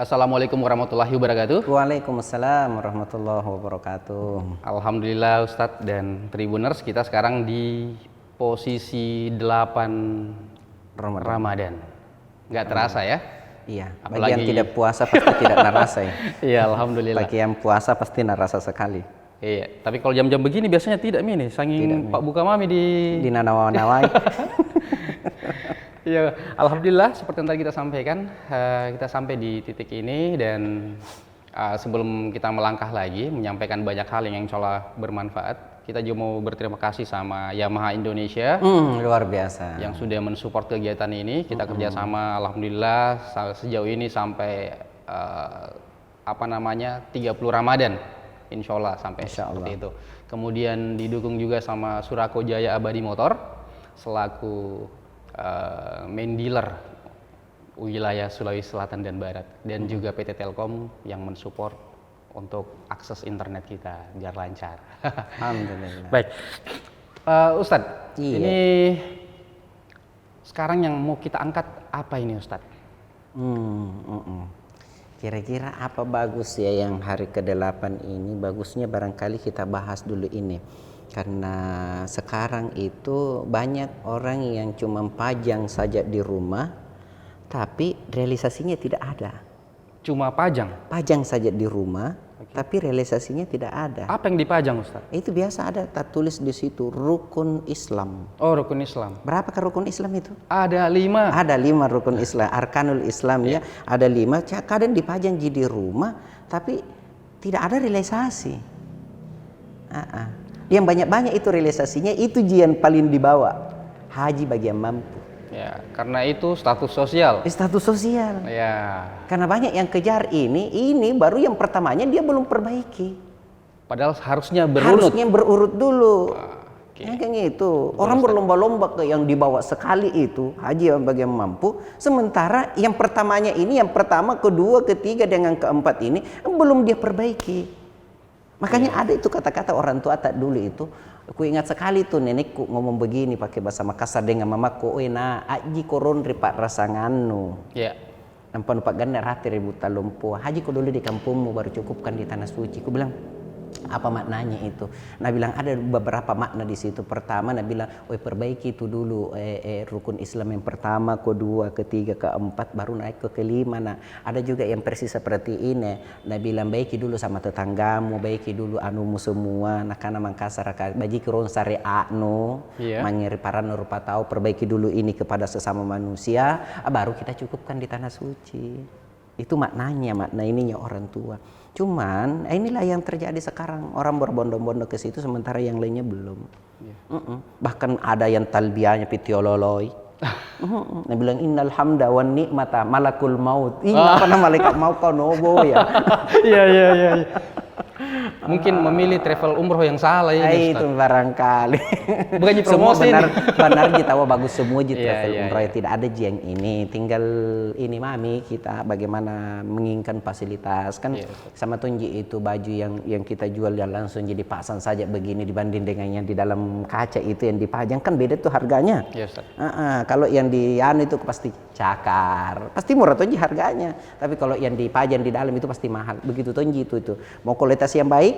Assalamualaikum warahmatullahi wabarakatuh. Waalaikumsalam warahmatullahi wabarakatuh. Alhamdulillah Ustadz dan Tribuners, kita sekarang di posisi 8 Ramadan. Nggak terasa ya? Iya, bagi Apalagi yang tidak puasa pasti tidak narasa ya. Iya, alhamdulillah. Bagi yang puasa pasti narasa sekali. Iya, tapi kalau jam-jam begini biasanya tidak nih, saking Pak Buka Mami di Nanawa-nawai. Iya, alhamdulillah seperti yang tadi kita sampaikan, kita sampai di titik ini dan sebelum kita melangkah lagi menyampaikan banyak hal yang insya Allah bermanfaat, kita juga mau berterima kasih sama Yamaha Indonesia Luar biasa yang sudah mensupport kegiatan ini. Kita kerjasama alhamdulillah sejauh ini sampai 30 Ramadan insya Allah sampai seperti itu. Kemudian didukung juga sama Surako Jaya Abadi Motor selaku main dealer wilayah Sulawesi Selatan dan Barat, dan juga PT Telkom yang mensupport untuk akses internet kita biar lancar. Alhamdulillah. Baik, Ustadz, Iya. ini sekarang yang mau kita angkat apa ini Ustadz? Kira-kira apa bagus ya yang hari ke-8 ini? Bagusnya barangkali kita bahas dulu ini. Karena sekarang itu banyak orang yang cuma pajang saja di rumah, tapi realisasinya tidak ada. Cuma pajang? Pajang saja di rumah, tapi realisasinya tidak ada. Apa yang dipajang Ustaz? Itu biasa ada tulis di situ rukun Islam. Oh, rukun Islam. Berapakah rukun Islam itu? Ada 5. Ada 5 rukun Islam, arkanul Islam ya. Ada 5. Kadang dipajang di rumah, tapi tidak ada realisasi. Yang banyak-banyak itu realisasinya, itu yang paling dibawa. Haji bagi yang mampu. Ya, karena itu status sosial. Status sosial. Ya. Karena banyak yang kejar ini baru yang pertamanya dia belum perbaiki. Padahal harusnya berurut. Harusnya berurut dulu. Okay. Kayak gitu. Orang berlomba-lomba ke yang dibawa sekali itu, haji bagi yang mampu. Sementara yang pertamanya ini, yang pertama, kedua, ketiga, dengan keempat ini belum dia perbaiki. Makanya ada itu kata-kata orang tua tak dulu itu. Aku ingat sekali tuh nenekku ngomong begini pakai bahasa Makassar dengan mamaku, "Ena aji koron ripak rasanganu." Ya. Nampak ganda rati ributa lumpuh. Haji ku dulu di kampungmu baru cukupkan di tanah suci. Ku bilang, apa maknanya itu? Nah bilang ada beberapa makna di situ. Pertama, nah bilang, perbaiki itu dulu rukun Islam yang pertama, kedua, ketiga, keempat, baru naik ke kelima. Nah ada juga yang persis seperti ini. Nah bilang baiki dulu sama tetanggamu, baiki dulu anumu semua. Nah karena Mangkasar bagi kiron sare anu, mangiri paran rupa tahu, perbaiki dulu ini kepada sesama manusia, baru kita cukupkan di tanah suci. Itu maknanya, makna ininya orang tua. Cuman inilah yang terjadi sekarang, orang berbondong-bondong ke situ sementara yang lainnya belum. Bahkan ada yang talbiyahnya pitiololoi. Nah bilang innal hamda wan nikmata malakul maut. Apa nama malaikat maut kau nobo ya. Iya. Mungkin memilih travel umroh yang salah ya Itu barangkali. Bukan promosi. benar tahu bagus semua travel umroh. Tidak ada yang ini. Tinggal ini mami kita bagaimana menginginkan fasilitas kan sama tunji itu baju yang kita jual dan langsung jadi pasang saja begini dibanding dengan yang di dalam kaca itu yang dipajang kan beda tuh harganya. Kalau yang di itu pasti cakar, pasti murah tunji harganya. Tapi kalau yang dipajang di dalam itu pasti mahal. Begitu tunji itu. Mau kualitas yang baik,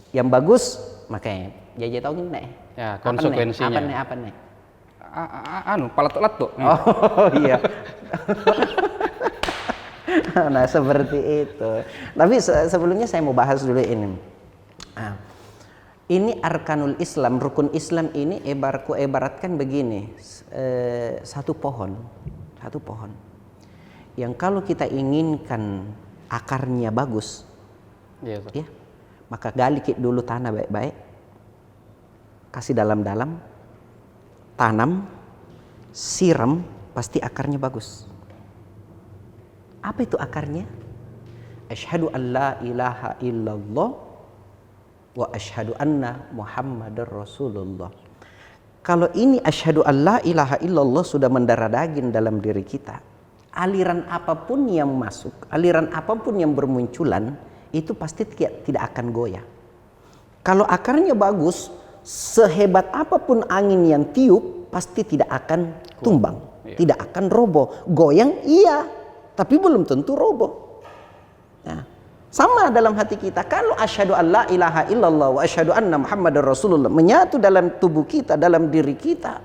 yang bagus, makanya jajan tahu gini nih. Ya, konsekuensinya. Apa nih? Palat tuh. Oh iya. Nah seperti itu. Tapi sebelumnya saya mau bahas dulu ini. Ini arkanul Islam, rukun Islam ini ebaratkan begini, satu pohon, yang kalau kita inginkan akarnya bagus, maka gali dulu tanah baik-baik, kasih dalam-dalam, tanam, siram, pasti akarnya bagus. Apa itu akarnya? Asyhadu an la ilaha illallah wa asyhadu anna Muhammadar Rasulullah. Kalau ini asyhadu an la ilaha illallah sudah mendarah daging dalam diri kita, aliran apapun yang masuk, aliran apapun yang bermunculan, itu pasti tidak akan goyah. Kalau akarnya bagus, sehebat apapun angin yang tiup, pasti tidak akan tumbang, tidak akan roboh. Goyang iya, tapi belum tentu roboh. Ya. Sama dalam hati kita. Kalau asyhadu an la ilaha illallah wa asyhadu anna muhammadar rasulullah menyatu dalam tubuh kita, dalam diri kita,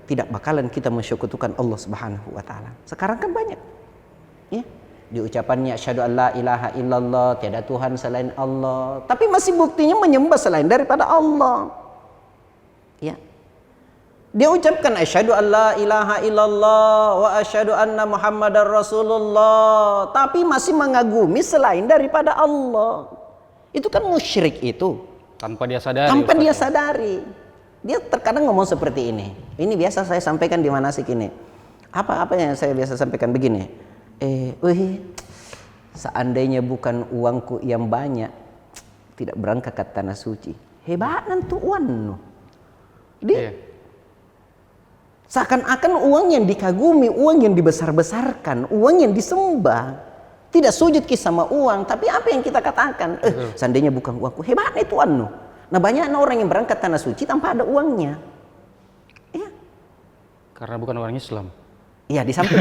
tidak bakalan kita mensekutukan Allah Subhanahu wa taala. Sekarang kan banyak. Ya. Di ucapannya asyhadu an la ilaha illallah, tiada Tuhan selain Allah, tapi masih buktinya menyembah selain daripada Allah. Ya. Dia ucapkan asyhadu an la ilaha illallah wa asyhadu anna muhammadar rasulullah, tapi masih mengagumi selain daripada Allah. Itu kan musyrik itu. Tanpa dia sadari. Tanpa dia sadari. Dia terkadang ngomong seperti ini. Ini biasa saya sampaikan di manasik ini. Apa yang saya biasa sampaikan begini. Seandainya bukan uangku yang banyak, tidak berangkat ke tanah suci. Hebat nanti uang. Dia seakan-akan uang yang dikagumi, uang yang dibesar-besarkan, uang yang disembah. Tidak sujud sama uang, tapi apa yang kita katakan? Seandainya bukan uangku, hebat itu anu. Nah, banyak orang yang berangkat tanah suci tanpa ada uangnya. Ya. Karena bukan orang Islam. Iya, di samping.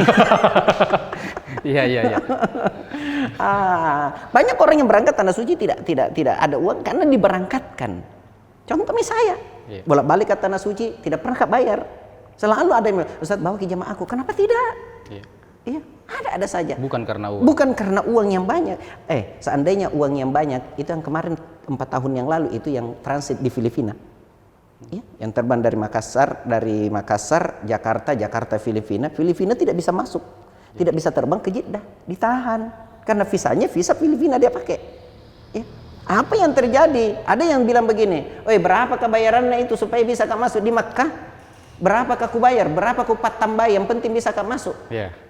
Iya. Banyak orang yang berangkat tanah suci tidak ada uang karena diberangkatkan. Contoh misalnya, bolak-balik ke tanah suci tidak pernah bayar. Selalu ada yang bilang, Ustaz bawa ke jamaah aku. Kenapa tidak? Iya, ada saja. Bukan karena uang. Bukan karena uang yang banyak. Seandainya uang yang banyak, itu yang kemarin 4 tahun yang lalu itu yang transit di Filipina. Ya, yang terbang dari Makassar, Jakarta, Filipina tidak bisa masuk, tidak bisa terbang ke Jeddah, ditahan karena visanya visa Filipina dia pakai. Ya. Apa yang terjadi? Ada yang bilang begini, berapa kebayarannya itu supaya bisa masuk di Makkah? Berapa ku bayar? Berapa ku tambah? Yang penting bisa masuk.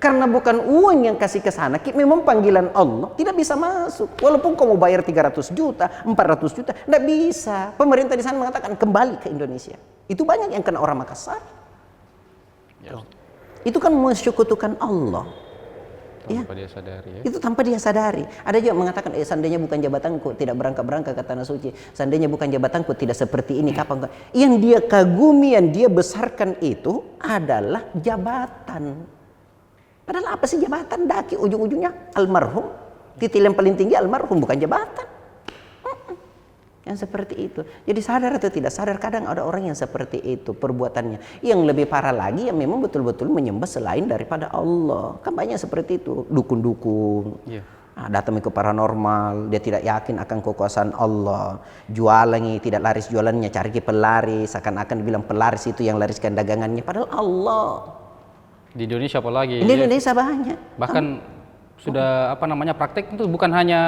Karena bukan uang yang kasih ke sana, memang panggilan Allah tidak bisa masuk. Walaupun kau mau bayar 300 juta, 400 juta, tidak bisa. Pemerintah di sana mengatakan kembali ke Indonesia. Itu banyak yang kena orang Makassar. Itu kan mensekutukan Allah. Tanpa dia sadari. Ya? Itu tanpa dia sadari. Ada juga mengatakan, seandainya bukan jabatanku tidak berangkat ke tanah suci. Seandainya bukan jabatanku tidak seperti ini. Kapan? Yang dia kagumi, yang dia besarkan itu adalah jabatan. Padahal apa sih jabatan? Daki ujung-ujungnya almarhum. Titil yang paling tinggi almarhum, bukan jabatan. Yang seperti itu. Jadi sadar atau tidak sadar, kadang ada orang yang seperti itu perbuatannya. Yang lebih parah lagi yang memang betul-betul menyembah selain daripada Allah. Kan banyak seperti itu, dukun-dukun. Datang ke paranormal, dia tidak yakin akan kekuasaan Allah. Jualannya tidak laris jualannya, cari ke pelaris, akan dibilang pelaris itu yang lariskan dagangannya, padahal Allah. Di Indonesia apalagi? Di Indonesia banyak. Bahkan sudah praktek itu bukan hanya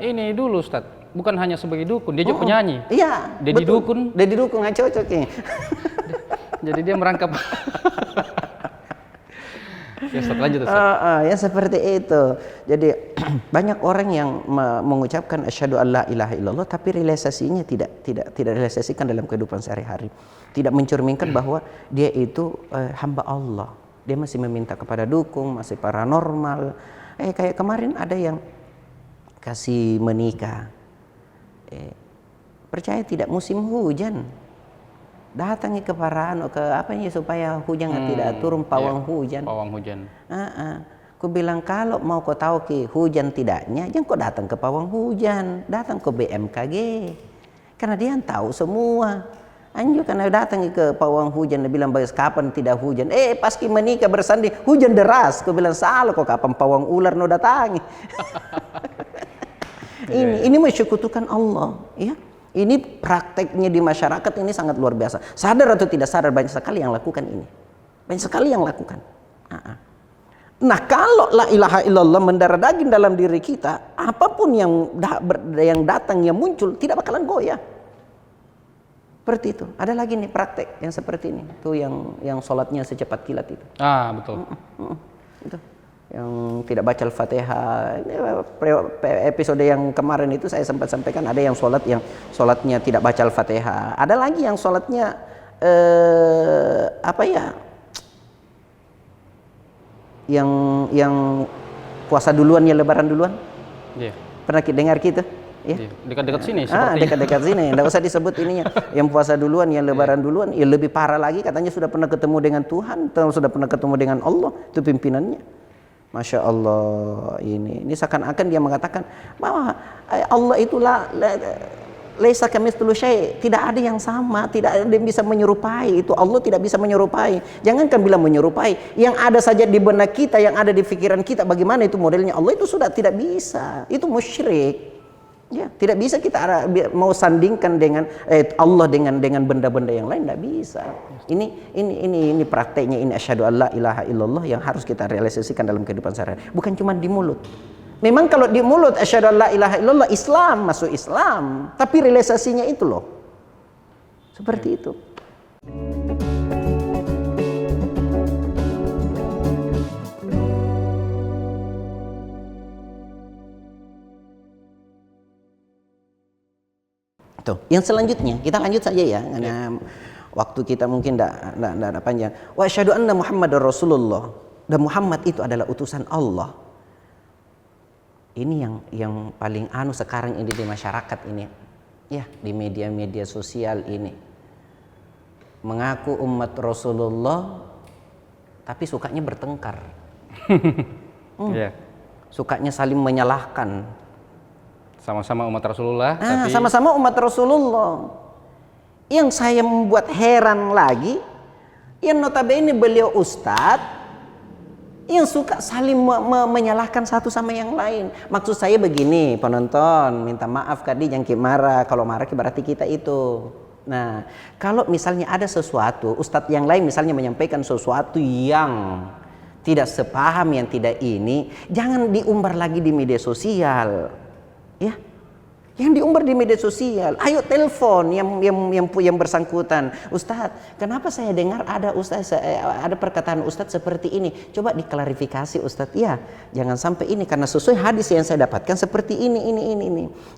ini dulu, Ustaz. Bukan hanya sebagai dukun, dia juga penyanyi. Iya, Dedi dukun. Dedi dukun nggak cocok ya. Jadi dia merangkap. Ya, lanjut, ya seperti itu. Jadi banyak orang yang mengucapkan asyhadu an la ilaha illallah, tapi realisasinya tidak realisasikan dalam kehidupan sehari-hari. Tidak mencerminkan bahwa dia itu hamba Allah. Dia masih meminta kepada dukun, masih paranormal. Kayak kemarin ada yang kasih menikah. Percaya tidak musim hujan, datangi ke Parano supaya hujan tidak turun pawang hujan. Pawang hujan. Ku bilang kalau mau kau tahu hujan tidaknya, jangan kau datang ke pawang hujan, datang ke BMKG, karena dia tahu semua. Anjur karena datang ke pawang hujan, dia bilang bagus kapan tidak hujan. Pas menikah bersandi hujan deras, ku bilang salah kok kapan pawang ular no datangi. Ini mensekutukan Allah, ya. Ini prakteknya di masyarakat ini sangat luar biasa. Sadar atau tidak sadar banyak sekali yang lakukan ini. Banyak sekali yang lakukan. Nah, kalau la ilaha illallah mendarah daging dalam diri kita, apapun yang datang, yang muncul tidak bakalan goyah. Seperti itu. Ada lagi nih praktek yang seperti ini. Itu yang sholatnya secepat kilat itu. Betul. Itu. Yang tidak baca Al-Fatihah. Episode yang kemarin itu saya sempat sampaikan, ada yang sholatnya tidak baca Al-Fatihah. Ada lagi yang sholatnya yang puasa duluan ya lebaran duluan. Pernah dengar gitu? Ya. Dekat-dekat sini. Dekat-dekat sini. Tidak usah disebut ininya. Yang puasa duluan, yang lebaran duluan. Ya lebih parah lagi katanya sudah pernah ketemu dengan Tuhan, atau sudah pernah ketemu dengan Allah. Itu pimpinannya. Masya Allah, ini seakan-akan dia mengatakan bahwa Allah itulah laisa kamitslihi syai', tidak ada yang sama, tidak ada yang bisa menyerupai itu. Allah tidak bisa menyerupai. Jangankan bilang menyerupai, yang ada saja di benak kita, yang ada di pikiran kita, bagaimana itu modelnya Allah itu sudah tidak bisa. Itu musyrik. Ya, tidak bisa kita mau sandingkan dengan Allah dengan benda-benda yang lain, tidak bisa. Ini prakteknya, ini asyhadu alla ilaha illallah yang harus kita realisasikan dalam kehidupan sehari-hari. Bukan cuma di mulut. Memang kalau di mulut asyhadu alla ilaha illallah Islam, masuk Islam, tapi realisasinya itu loh. Seperti itu. Tuh, yang selanjutnya kita lanjut saja ya, karena waktu kita mungkin tidak panjang. Wa asyhadu anna Muhammadar Rasulullah, dan Muhammad itu adalah utusan Allah. Ini yang paling sekarang ini di masyarakat ini, ya, di media-media sosial ini. Mengaku umat Rasulullah, tapi sukanya bertengkar. Sukanya saling menyalahkan. Sama-sama umat Rasulullah, tapi sama-sama umat Rasulullah. Yang saya membuat heran lagi, yang notabene beliau ustadz, yang suka saling menyalahkan satu sama yang lain. Maksud saya begini, penonton, minta maaf tadi yang marah. Kalau marah berarti kita itu. Nah, kalau misalnya ada sesuatu, ustadz yang lain misalnya menyampaikan sesuatu yang tidak sepaham, yang tidak ini, jangan diumbar lagi di media sosial. Ya, yang diumbar di media sosial, ayo telepon yang bersangkutan. Ustadz, kenapa saya dengar ada ada perkataan Ustadz seperti ini? Coba diklarifikasi Ustadz. Ya, jangan sampai ini karena sesuai hadis yang saya dapatkan seperti ini.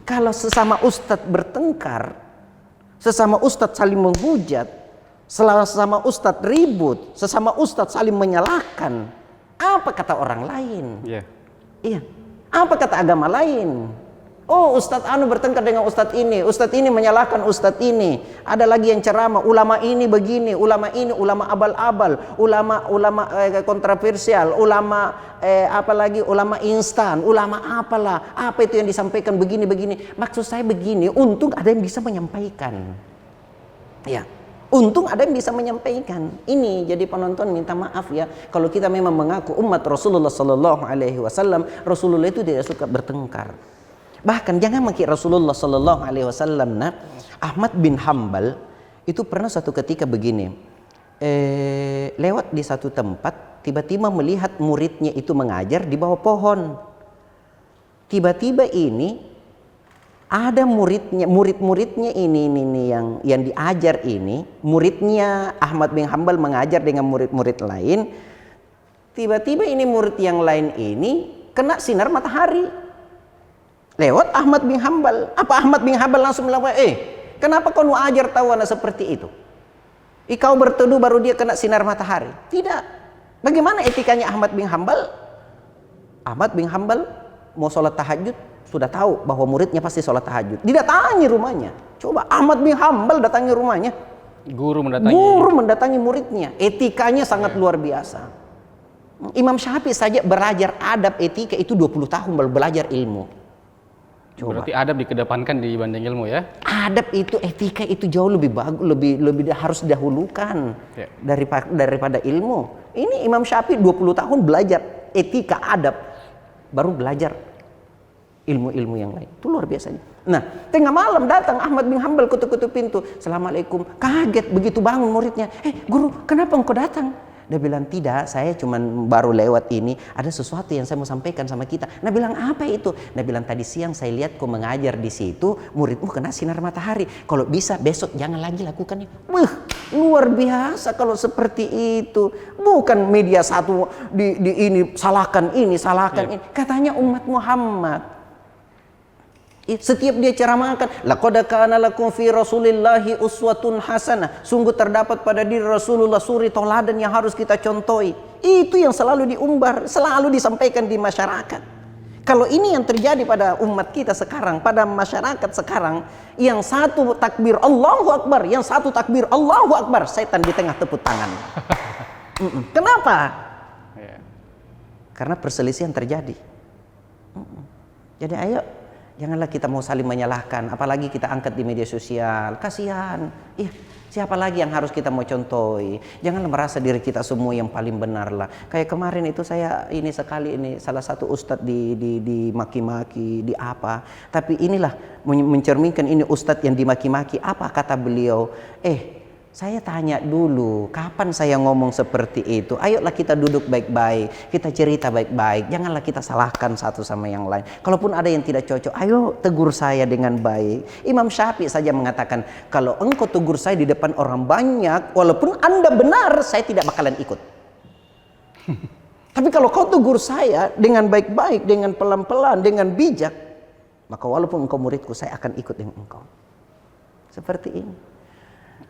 Kalau sesama Ustadz bertengkar, sesama Ustadz saling menghujat, sesama Ustadz ribut, sesama Ustadz saling menyalahkan, apa kata orang lain? Iya, apa kata agama lain? Oh, Ustadz bertengkar dengan Ustadz ini menyalahkan Ustadz ini. Ada lagi yang ceramah, ulama ini begini, ulama ini ulama abal-abal, ulama kontroversial, ulama apalagi ulama instan, ulama apalah, apa itu yang disampaikan begini. Maksud saya begini, untung ada yang bisa menyampaikan. Ya. Untung ada yang bisa menyampaikan. Ini jadi penonton minta maaf ya, kalau kita memang mengaku umat Rasulullah sallallahu alaihi wasallam, Rasulullah itu tidak suka bertengkar. Bahkan jangan mengira Rasulullah sallallahu alaihi wasallam. Ahmad bin Hambal itu pernah satu ketika begini, lewat di satu tempat, tiba-tiba melihat muridnya itu mengajar di bawah pohon. Tiba-tiba ini ada murid-muridnya ini yang diajar ini, muridnya Ahmad bin Hambal mengajar dengan murid-murid lain. Tiba-tiba ini murid yang lain ini kena sinar matahari. Lewat Ahmad bin Hambal. Apa Ahmad bin Hambal langsung bilang, kenapa kau mau ajar tawana seperti itu? Kau berteduh baru dia kena sinar matahari. Tidak. Bagaimana etikanya Ahmad bin Hambal? Ahmad bin Hambal mau sholat tahajud, sudah tahu bahwa muridnya pasti sholat tahajud. Didatangi rumahnya. Coba Ahmad bin Hambal datangi rumahnya. Guru mendatangi muridnya. Etikanya sangat luar biasa. Imam Syafi'i saja belajar adab etika itu 20 tahun baru belajar ilmu. Coba. Berarti adab dikedepankan dibanding ilmu ya? Adab itu, etika itu jauh lebih bagus, lebih harus didahulukan daripada ilmu. Ini Imam Syafi'i 20 tahun belajar etika adab, baru belajar ilmu-ilmu yang lain. Itu luar biasanya. Nah, tengah malam datang Ahmad bin Hambal ketuk-ketuk pintu. Assalamualaikum. Kaget begitu bangun muridnya. Guru, kenapa engkau datang? Dia bilang, tidak, saya cuma baru lewat ini, ada sesuatu yang saya mau sampaikan sama kita. Nah, bilang, apa itu? Nah, bilang, tadi siang saya lihat kau mengajar di situ, muridmu kena sinar matahari. Kalau bisa besok jangan lagi lakukan ini. Luar biasa kalau seperti itu. Bukan media satu di ini salahkan ini. Katanya umat Muhammad. Setiap dia ceramahkan, laqad kana lakum fi Rasulillahi uswatun hasanah. Sungguh terdapat pada diri Rasulullah suri teladan yang harus kita contohi. Itu yang selalu diumbar, selalu disampaikan di masyarakat. Kalau ini yang terjadi pada umat kita sekarang, pada masyarakat sekarang, yang satu takbir Allahu Akbar, yang satu takbir Allahu Akbar, setan di tengah tepuk tangan. Kenapa? Karena perselisihan terjadi. Jadi ayo, janganlah kita mau saling menyalahkan, apalagi kita angkat di media sosial. Kasihan. Siapa lagi yang harus kita mau contohi? Janganlah merasa diri kita semua yang paling benar lah. Kayak kemarin itu saya ini salah satu ustadz di maki-maki, di apa. Tapi inilah mencerminkan ini ustadz yang dimaki-maki. Apa kata beliau? Saya tanya dulu, kapan saya ngomong seperti itu? Ayolah kita duduk baik-baik, kita cerita baik-baik. Janganlah kita salahkan satu sama yang lain. Kalaupun ada yang tidak cocok, ayo tegur saya dengan baik. Imam Syafi'i saja mengatakan, kalau engkau tegur saya di depan orang banyak, walaupun Anda benar, saya tidak bakalan ikut. Tapi kalau kau tegur saya dengan baik-baik, dengan pelan-pelan, dengan bijak, maka walaupun engkau muridku, saya akan ikut dengan engkau. Seperti ini.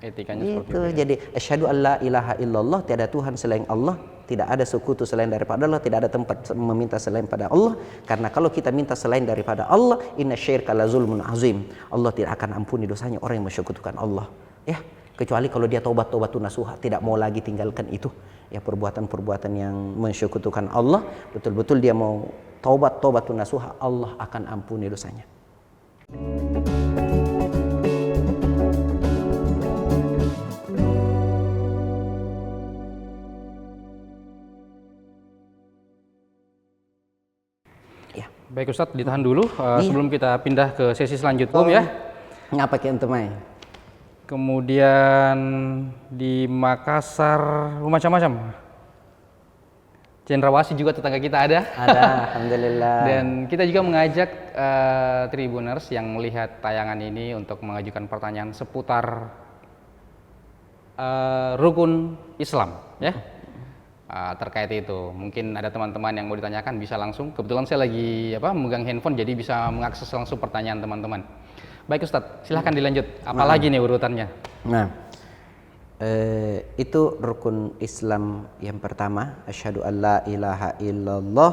Etikanya Itu seperti itu ya. jadi asyhadu alla ilaha illallah, tiada Tuhan selain Allah, tidak ada sekutu selain daripada Allah, tidak ada tempat meminta selain pada Allah. Karena kalau kita minta selain daripada Allah, innasyirka la zulmun azim, Allah tidak akan ampuni dosanya orang yang mensyekutukan Allah, ya, kecuali kalau dia taubat nasuha, tidak mau lagi tinggalkan itu ya, perbuatan-perbuatan yang mensyekutukan Allah, betul-betul dia mau taubat nasuha, Allah akan ampuni dosanya. Baik Ustadz, ditahan dulu sebelum kita pindah ke sesi selanjutnya ya. Ngapa ke ente mai? Kemudian di Makassar macam-macam. Cendrawasih juga tetangga kita ada. Ada, alhamdulillah. Dan kita juga mengajak Tribuners yang melihat tayangan ini untuk mengajukan pertanyaan seputar rukun Islam, ya. Terkait itu, mungkin ada teman-teman yang mau ditanyakan bisa langsung. Kebetulan saya lagi megang handphone, jadi bisa mengakses langsung pertanyaan teman-teman. Baik Ustadz, silahkan dilanjut. Apalagi nih urutannya? Nah, itu rukun Islam yang pertama, asyhadu alla ilaha illallah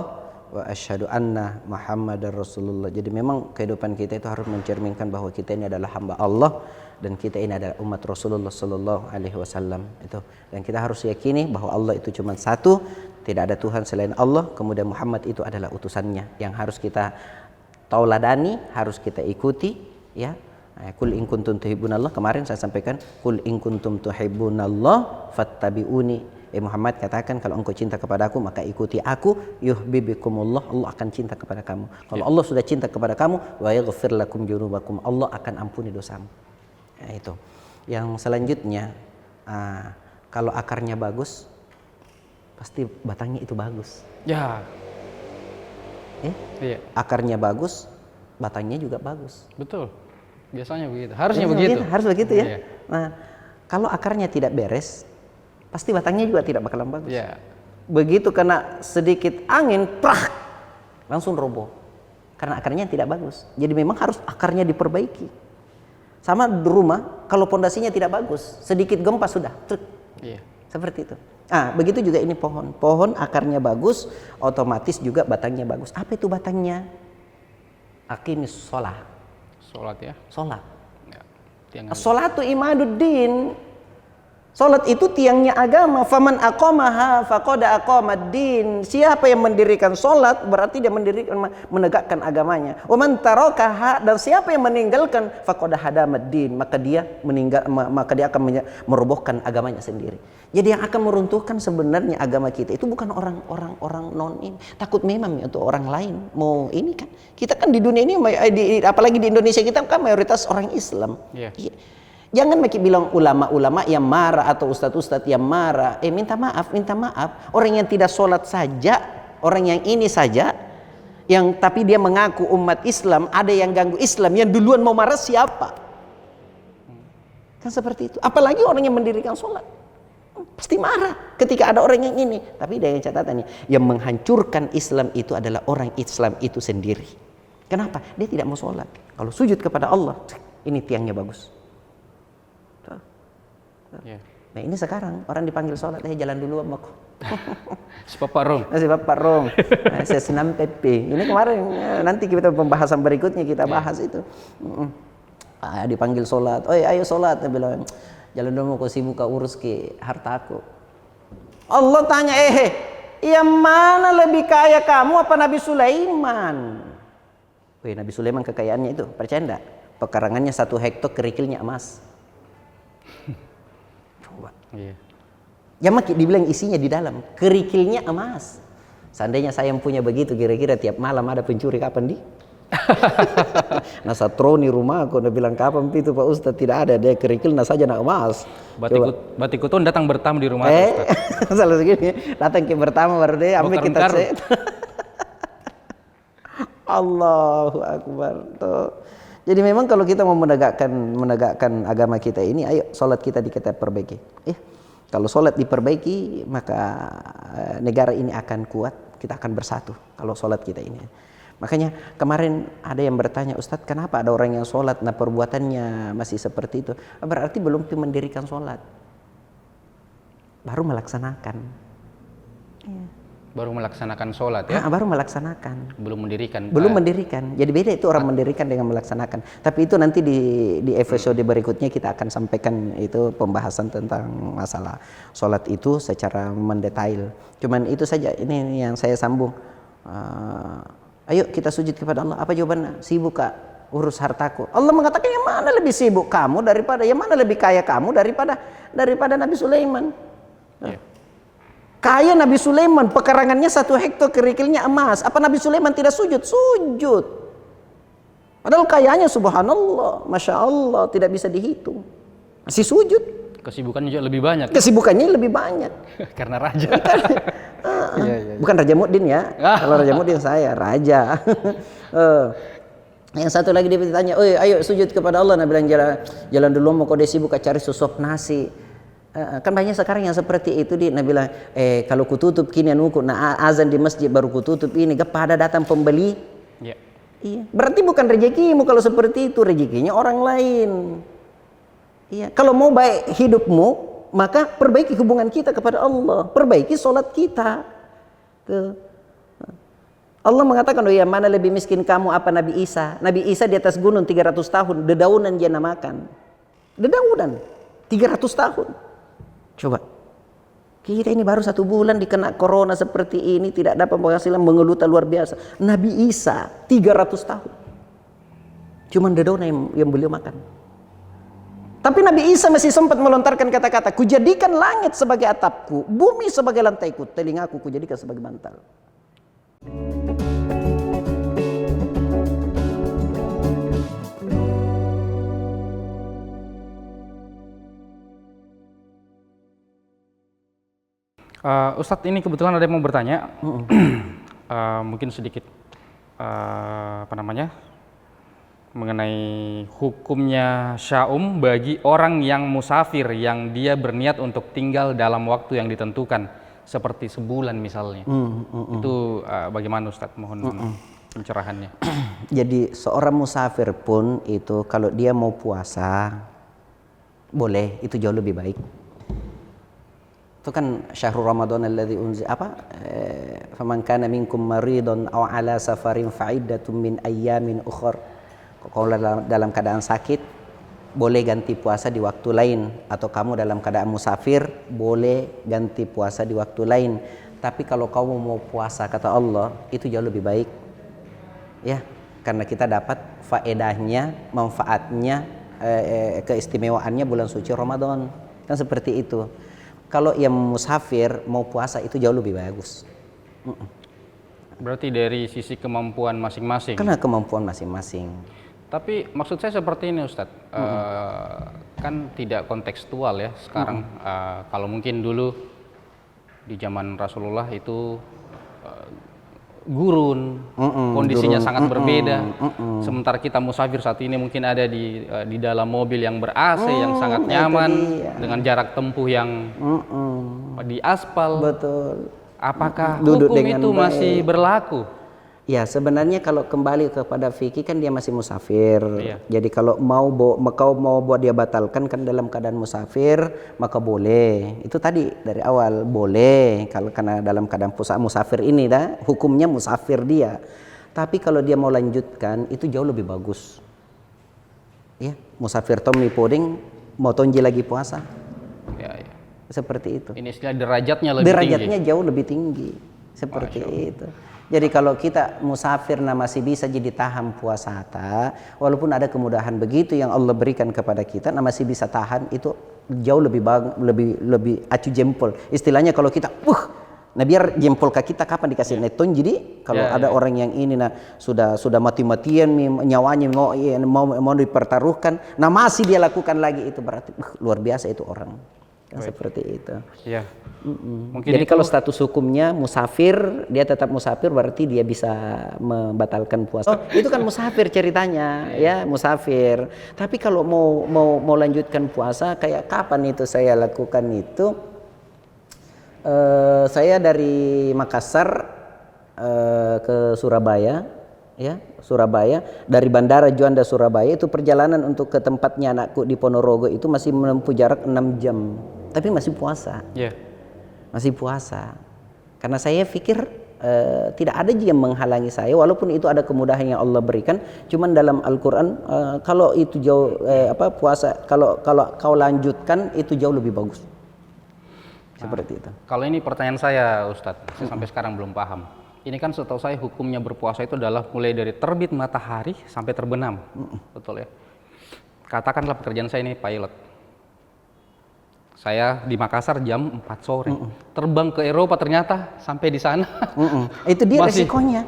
wa asyhadu anna Muhammadar Rasulullah. Jadi memang kehidupan kita itu harus mencerminkan bahwa kita ini adalah hamba Allah dan kita ini adalah umat Rasulullah Sallallahu Alaihi Wasallam itu. Dan kita harus yakini bahwa Allah itu cuma satu, tidak ada Tuhan selain Allah. Kemudian Muhammad itu adalah utusannya yang harus kita tauladani, harus kita ikuti, ya. Kul in kuntum tuhibbunallah, kemarin saya sampaikan, kul in kuntum tuhibbunallah fattabi'uni. Muhammad katakan, kalau engkau cinta kepada aku maka ikuti aku, yuhibbikumullah, Allah akan cinta kepada kamu. Kalau Allah sudah cinta kepada kamu, wa yaghfir lakum dzunubakum, Allah akan ampuni dosamu. Ya, itu. Yang selanjutnya, kalau akarnya bagus, pasti batangnya itu bagus. Ya. Iya. Akarnya bagus, batangnya juga bagus. Betul. Biasanya begitu. Harusnya begitu. Harus begitu ya. Iya. Nah, kalau akarnya tidak beres, pasti batangnya juga tidak bakalan bagus. Iya. Begitu kena sedikit angin, prak, langsung roboh. Karena akarnya tidak bagus. Jadi memang harus akarnya diperbaiki. Sama di rumah, kalau pondasinya tidak bagus, sedikit gempa sudah, truk. Iya. Seperti itu. Begitu juga ini pohon. Pohon akarnya bagus, otomatis juga batangnya bagus. Apa itu batangnya? Aqimis sholat. Sholat ya. Sholat. Ya. Sholatu imaduddin. Sholat itu tiangnya agama. Faman aqamaha faqad aqamad-din. Siapa yang mendirikan sholat berarti dia menegakkan agamanya. Wa man tarakaha, dan siapa yang meninggalkan faqad hadamad-din, maka dia akan merobohkan agamanya sendiri. Jadi yang akan meruntuhkan sebenarnya agama kita itu bukan orang non ini. Takut memang untuk orang lain mau ini kan. Kita kan di dunia ini, apalagi di Indonesia kita kan mayoritas orang Islam. Yeah. Jangan bilang ulama-ulama yang marah atau ustadz-ustadz yang marah. Minta maaf. Orang yang tidak sholat saja, orang yang ini saja, yang tapi dia mengaku umat Islam, ada yang ganggu Islam, yang duluan mau marah siapa? Kan seperti itu. Apalagi orang yang mendirikan sholat, pasti marah ketika ada orang yang ini. Tapi dengan catatan nih, yang menghancurkan Islam itu adalah orang Islam itu sendiri. Kenapa? Dia tidak mau sholat. Kalau sujud kepada Allah, ini tiangnya bagus. Yeah. Nah ini sekarang orang dipanggil sholat, jalan dulu sama aku. Si Bapak Rom. Si Bapak Rom. Saya senam PP. Ini kemarin, nanti kita pembahasan berikutnya kita bahas itu. Dipanggil sholat, ayo sholat. Dia bilang, jalan dulu, kau sibuk kau urus ke hartaku. Allah tanya, Yang mana lebih kaya kamu apa Nabi Sulaiman? Wih, Nabi Sulaiman kekayaannya itu, percaya enggak? Pekarangannya 1 hektar, kerikilnya emas. Coba. Iya. Ya maki dibilang isinya di dalam, kerikilnya emas. Seandainya saya yang punya begitu, kira-kira tiap malam ada pencuri kapan di? Nah satroni rumah aku, dia bilang kapan itu Pak Ustadz, tidak ada, dia kerikil nah saja nak emas. Batikutun datang bertamu di rumah Ustadz. Salah segini, datang ke bertamu baru dia ambil kita set. Allahu Akbar. Tuh. Jadi memang kalau kita mau menegakkan agama kita ini, ayo sholat kita perbaiki. Kalau sholat diperbaiki, maka negara ini akan kuat, kita akan bersatu kalau sholat kita ini. Makanya kemarin ada yang bertanya, Ustadz kenapa ada orang yang sholat, nah perbuatannya masih seperti itu? Berarti belum mendirikan sholat, baru melaksanakan. Baru melaksanakan sholat ya? Baru melaksanakan. Belum mendirikan. Belum mendirikan. Jadi beda itu orang mendirikan dengan melaksanakan. Tapi itu nanti di episode berikutnya kita akan sampaikan itu pembahasan tentang masalah sholat itu secara mendetail. Cuman itu saja ini yang saya sambung. Ayo kita sujud kepada Allah. Apa jawabannya? Sibuk kak, urus hartaku. Allah mengatakan yang mana lebih sibuk kamu daripada, yang mana lebih kaya kamu daripada Nabi Sulaiman. Kaya Nabi Sulaiman, pekarangannya 1 hektar, kerikilnya emas. Apa Nabi Sulaiman tidak sujud? Sujud. Padahal kayanya subhanallah, masya Allah, tidak bisa dihitung. Masih sujud. Kesibukannya juga lebih banyak. Kesibukannya lebih banyak. Karena raja. Iya. Bukan Raja Muddin ya. Kalau Raja Muddin saya raja. Yang satu lagi dia ditanya, ayo sujud kepada Allah. Nah bilang jalan dulu mau kau sibuk cari susop nasi. Kan banyak sekarang yang seperti itu dia. Nah bilang, kalau kututup kini anuku, nah azan di masjid baru kututup ini, kepada datang pembeli. Iya. Berarti bukan rezekimu kalau seperti itu, rezekinya orang lain. Iya. Kalau mau baik hidupmu, maka perbaiki hubungan kita kepada Allah, perbaiki sholat kita. Tuh. Allah mengatakan, yang mana lebih miskin kamu apa Nabi Isa? Nabi Isa di atas gunung 300 tahun, dedaunan dia namakan. Dedaunan 300 tahun. Coba. Kita ini baru 1 bulan dikena corona seperti ini, tidak dapat penghasilan, mengeluh luar biasa. Nabi Isa 300 tahun. Cuman dedaunan yang beliau makan. Tapi Nabi Isa masih sempat melontarkan kata-kata, kujadikan langit sebagai atapku, bumi sebagai lantaiku, telingaku kujadikan sebagai bantal. Ustadz ini kebetulan ada yang mau bertanya, mungkin sedikit mengenai hukumnya syaum bagi orang yang musafir yang dia berniat untuk tinggal dalam waktu yang ditentukan seperti sebulan misalnya. Itu bagaimana Ustadz? Mohon pencerahannya. Jadi seorang musafir pun itu kalau dia mau puasa boleh, itu jauh lebih baik. Itu kan syahrul Ramadan alladzi faman kana minkum maridun aw ala safarin fa'iddatun min ayyamin ukhra. Kalau dalam keadaan sakit boleh ganti puasa di waktu lain, atau kamu dalam keadaan musafir boleh ganti puasa di waktu lain. Tapi kalau kamu mau puasa kata Allah itu jauh lebih baik. Ya, karena kita dapat faedahnya, manfaatnya, keistimewaannya bulan suci Ramadan. Kan seperti itu. Kalau yang musafir mau puasa itu jauh lebih bagus. Berarti dari sisi kemampuan masing-masing. Karena kemampuan masing-masing. Tapi maksud saya seperti ini Ustadz, kan tidak kontekstual ya sekarang. Kalau mungkin dulu di zaman Rasulullah itu gurun, kondisinya sangat berbeda. Sementara kita musafir saat ini mungkin ada di dalam mobil yang ber-AC yang sangat nyaman dengan jarak tempuh yang di aspal. Betul. Apakah hukum itu masih berlaku? Ya sebenarnya kalau kembali kepada fikih kan dia masih musafir. Iya. Jadi kalau kau mau buat dia batalkan kan dalam keadaan musafir maka boleh. Itu tadi dari awal boleh kalau karena dalam keadaan musafir ini hukumnya musafir dia. Tapi kalau dia mau lanjutkan itu jauh lebih bagus. Ya, musafir Tommy Poding mau tonji lagi puasa. Ya. Seperti itu. Ini istilah derajatnya lebih tinggi. Derajatnya jauh lebih tinggi. Seperti itu. Jadi kalau kita musafir masih bisa jadi tahan puasa walaupun ada kemudahan begitu yang Allah berikan kepada kita, masih bisa tahan, itu jauh lebih acu jempol. Istilahnya kalau kita nah biar jempol kaki kita kapan dikasih neton. Jadi kalau ada orang yang ini sudah mati-matian nyawanya mau dipertaruhkan, masih dia lakukan lagi, itu berarti luar biasa itu orang. Seperti itu. Iya. Mungkin jadi kalau status hukumnya musafir, dia tetap musafir, berarti dia bisa membatalkan puasa. Itu kan musafir ceritanya, ya musafir. Tapi kalau mau lanjutkan puasa, kayak kapan itu saya lakukan itu? Saya dari Makassar ke Surabaya, ya Surabaya, dari Bandara Juanda Surabaya itu perjalanan untuk ke tempatnya anakku di Ponorogo itu masih menempuh jarak 6 jam. Tapi masih puasa, masih puasa, karena saya pikir tidak ada yang menghalangi saya, walaupun itu ada kemudahan yang Allah berikan. Cuman dalam Al-Quran kalau itu jauh puasa, kalau kau lanjutkan itu jauh lebih bagus. Seperti itu. Kalau ini pertanyaan saya, Ustadz, saya sampai sekarang belum paham. Ini kan setahu saya hukumnya berpuasa itu adalah mulai dari terbit matahari sampai terbenam, betul ya? Katakanlah pekerjaan saya ini pilot. Saya di Makassar jam 4 sore, terbang ke Eropa, ternyata sampai di sana. Itu dia resikonya.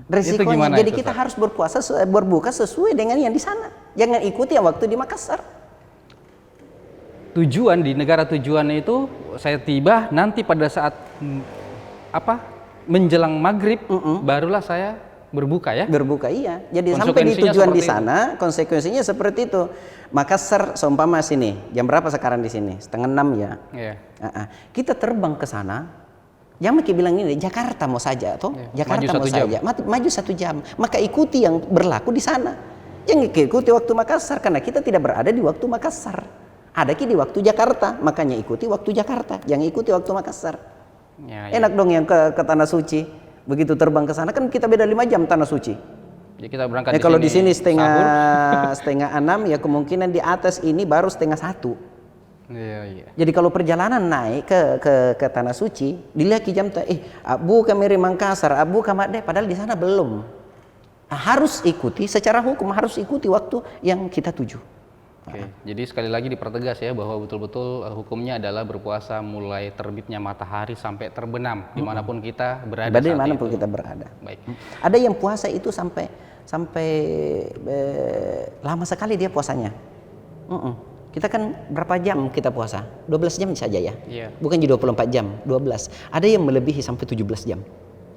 Itu gimana Jadi itu, kita harus berbuka sesuai dengan yang di sana. Jangan ikuti yang waktu di Makassar. Tujuan di negara tujuannya itu saya tiba nanti pada saat menjelang maghrib barulah saya berbuka ya. Berbuka iya. Jadi sampai di tujuan di sana konsekuensinya seperti itu. Makassar seumpama sini, jam berapa sekarang di sini? 5:30 ya. Kita terbang ke sana. Jangan bilang ini Jakarta mau saja toh. Jakarta mau saja. Maju 1 jam. Maka ikuti yang berlaku di sana. Jangan ikuti waktu Makassar, karena kita tidak berada di waktu Makassar. Ada di waktu Jakarta, makanya ikuti waktu Jakarta. Jangan ikuti waktu Makassar. Enak dong yang ke Tanah Suci. Begitu terbang ke sana kan kita beda 5 jam Tanah Suci. Jadi kita berangkat kalau di sini setengah 6 ya, kemungkinan di atas ini baru 12:30. Jadi kalau perjalanan naik ke Tanah Suci, dilihat jam Abu kami Makassar, Abu Kamade, padahal di sana belum. Harus ikuti secara hukum, harus ikuti waktu yang kita tuju. Jadi sekali lagi dipertegas ya bahwa betul-betul hukumnya adalah berpuasa mulai terbitnya matahari sampai terbenam dimanapun kita berada. Dimanapun kita berada. Baik. Ada yang puasa itu sampai lama sekali dia puasanya. Kita kan berapa jam kita puasa? 12 jam saja ya. Bukan jadi 24 jam, 12. Ada yang melebihi sampai 17 jam.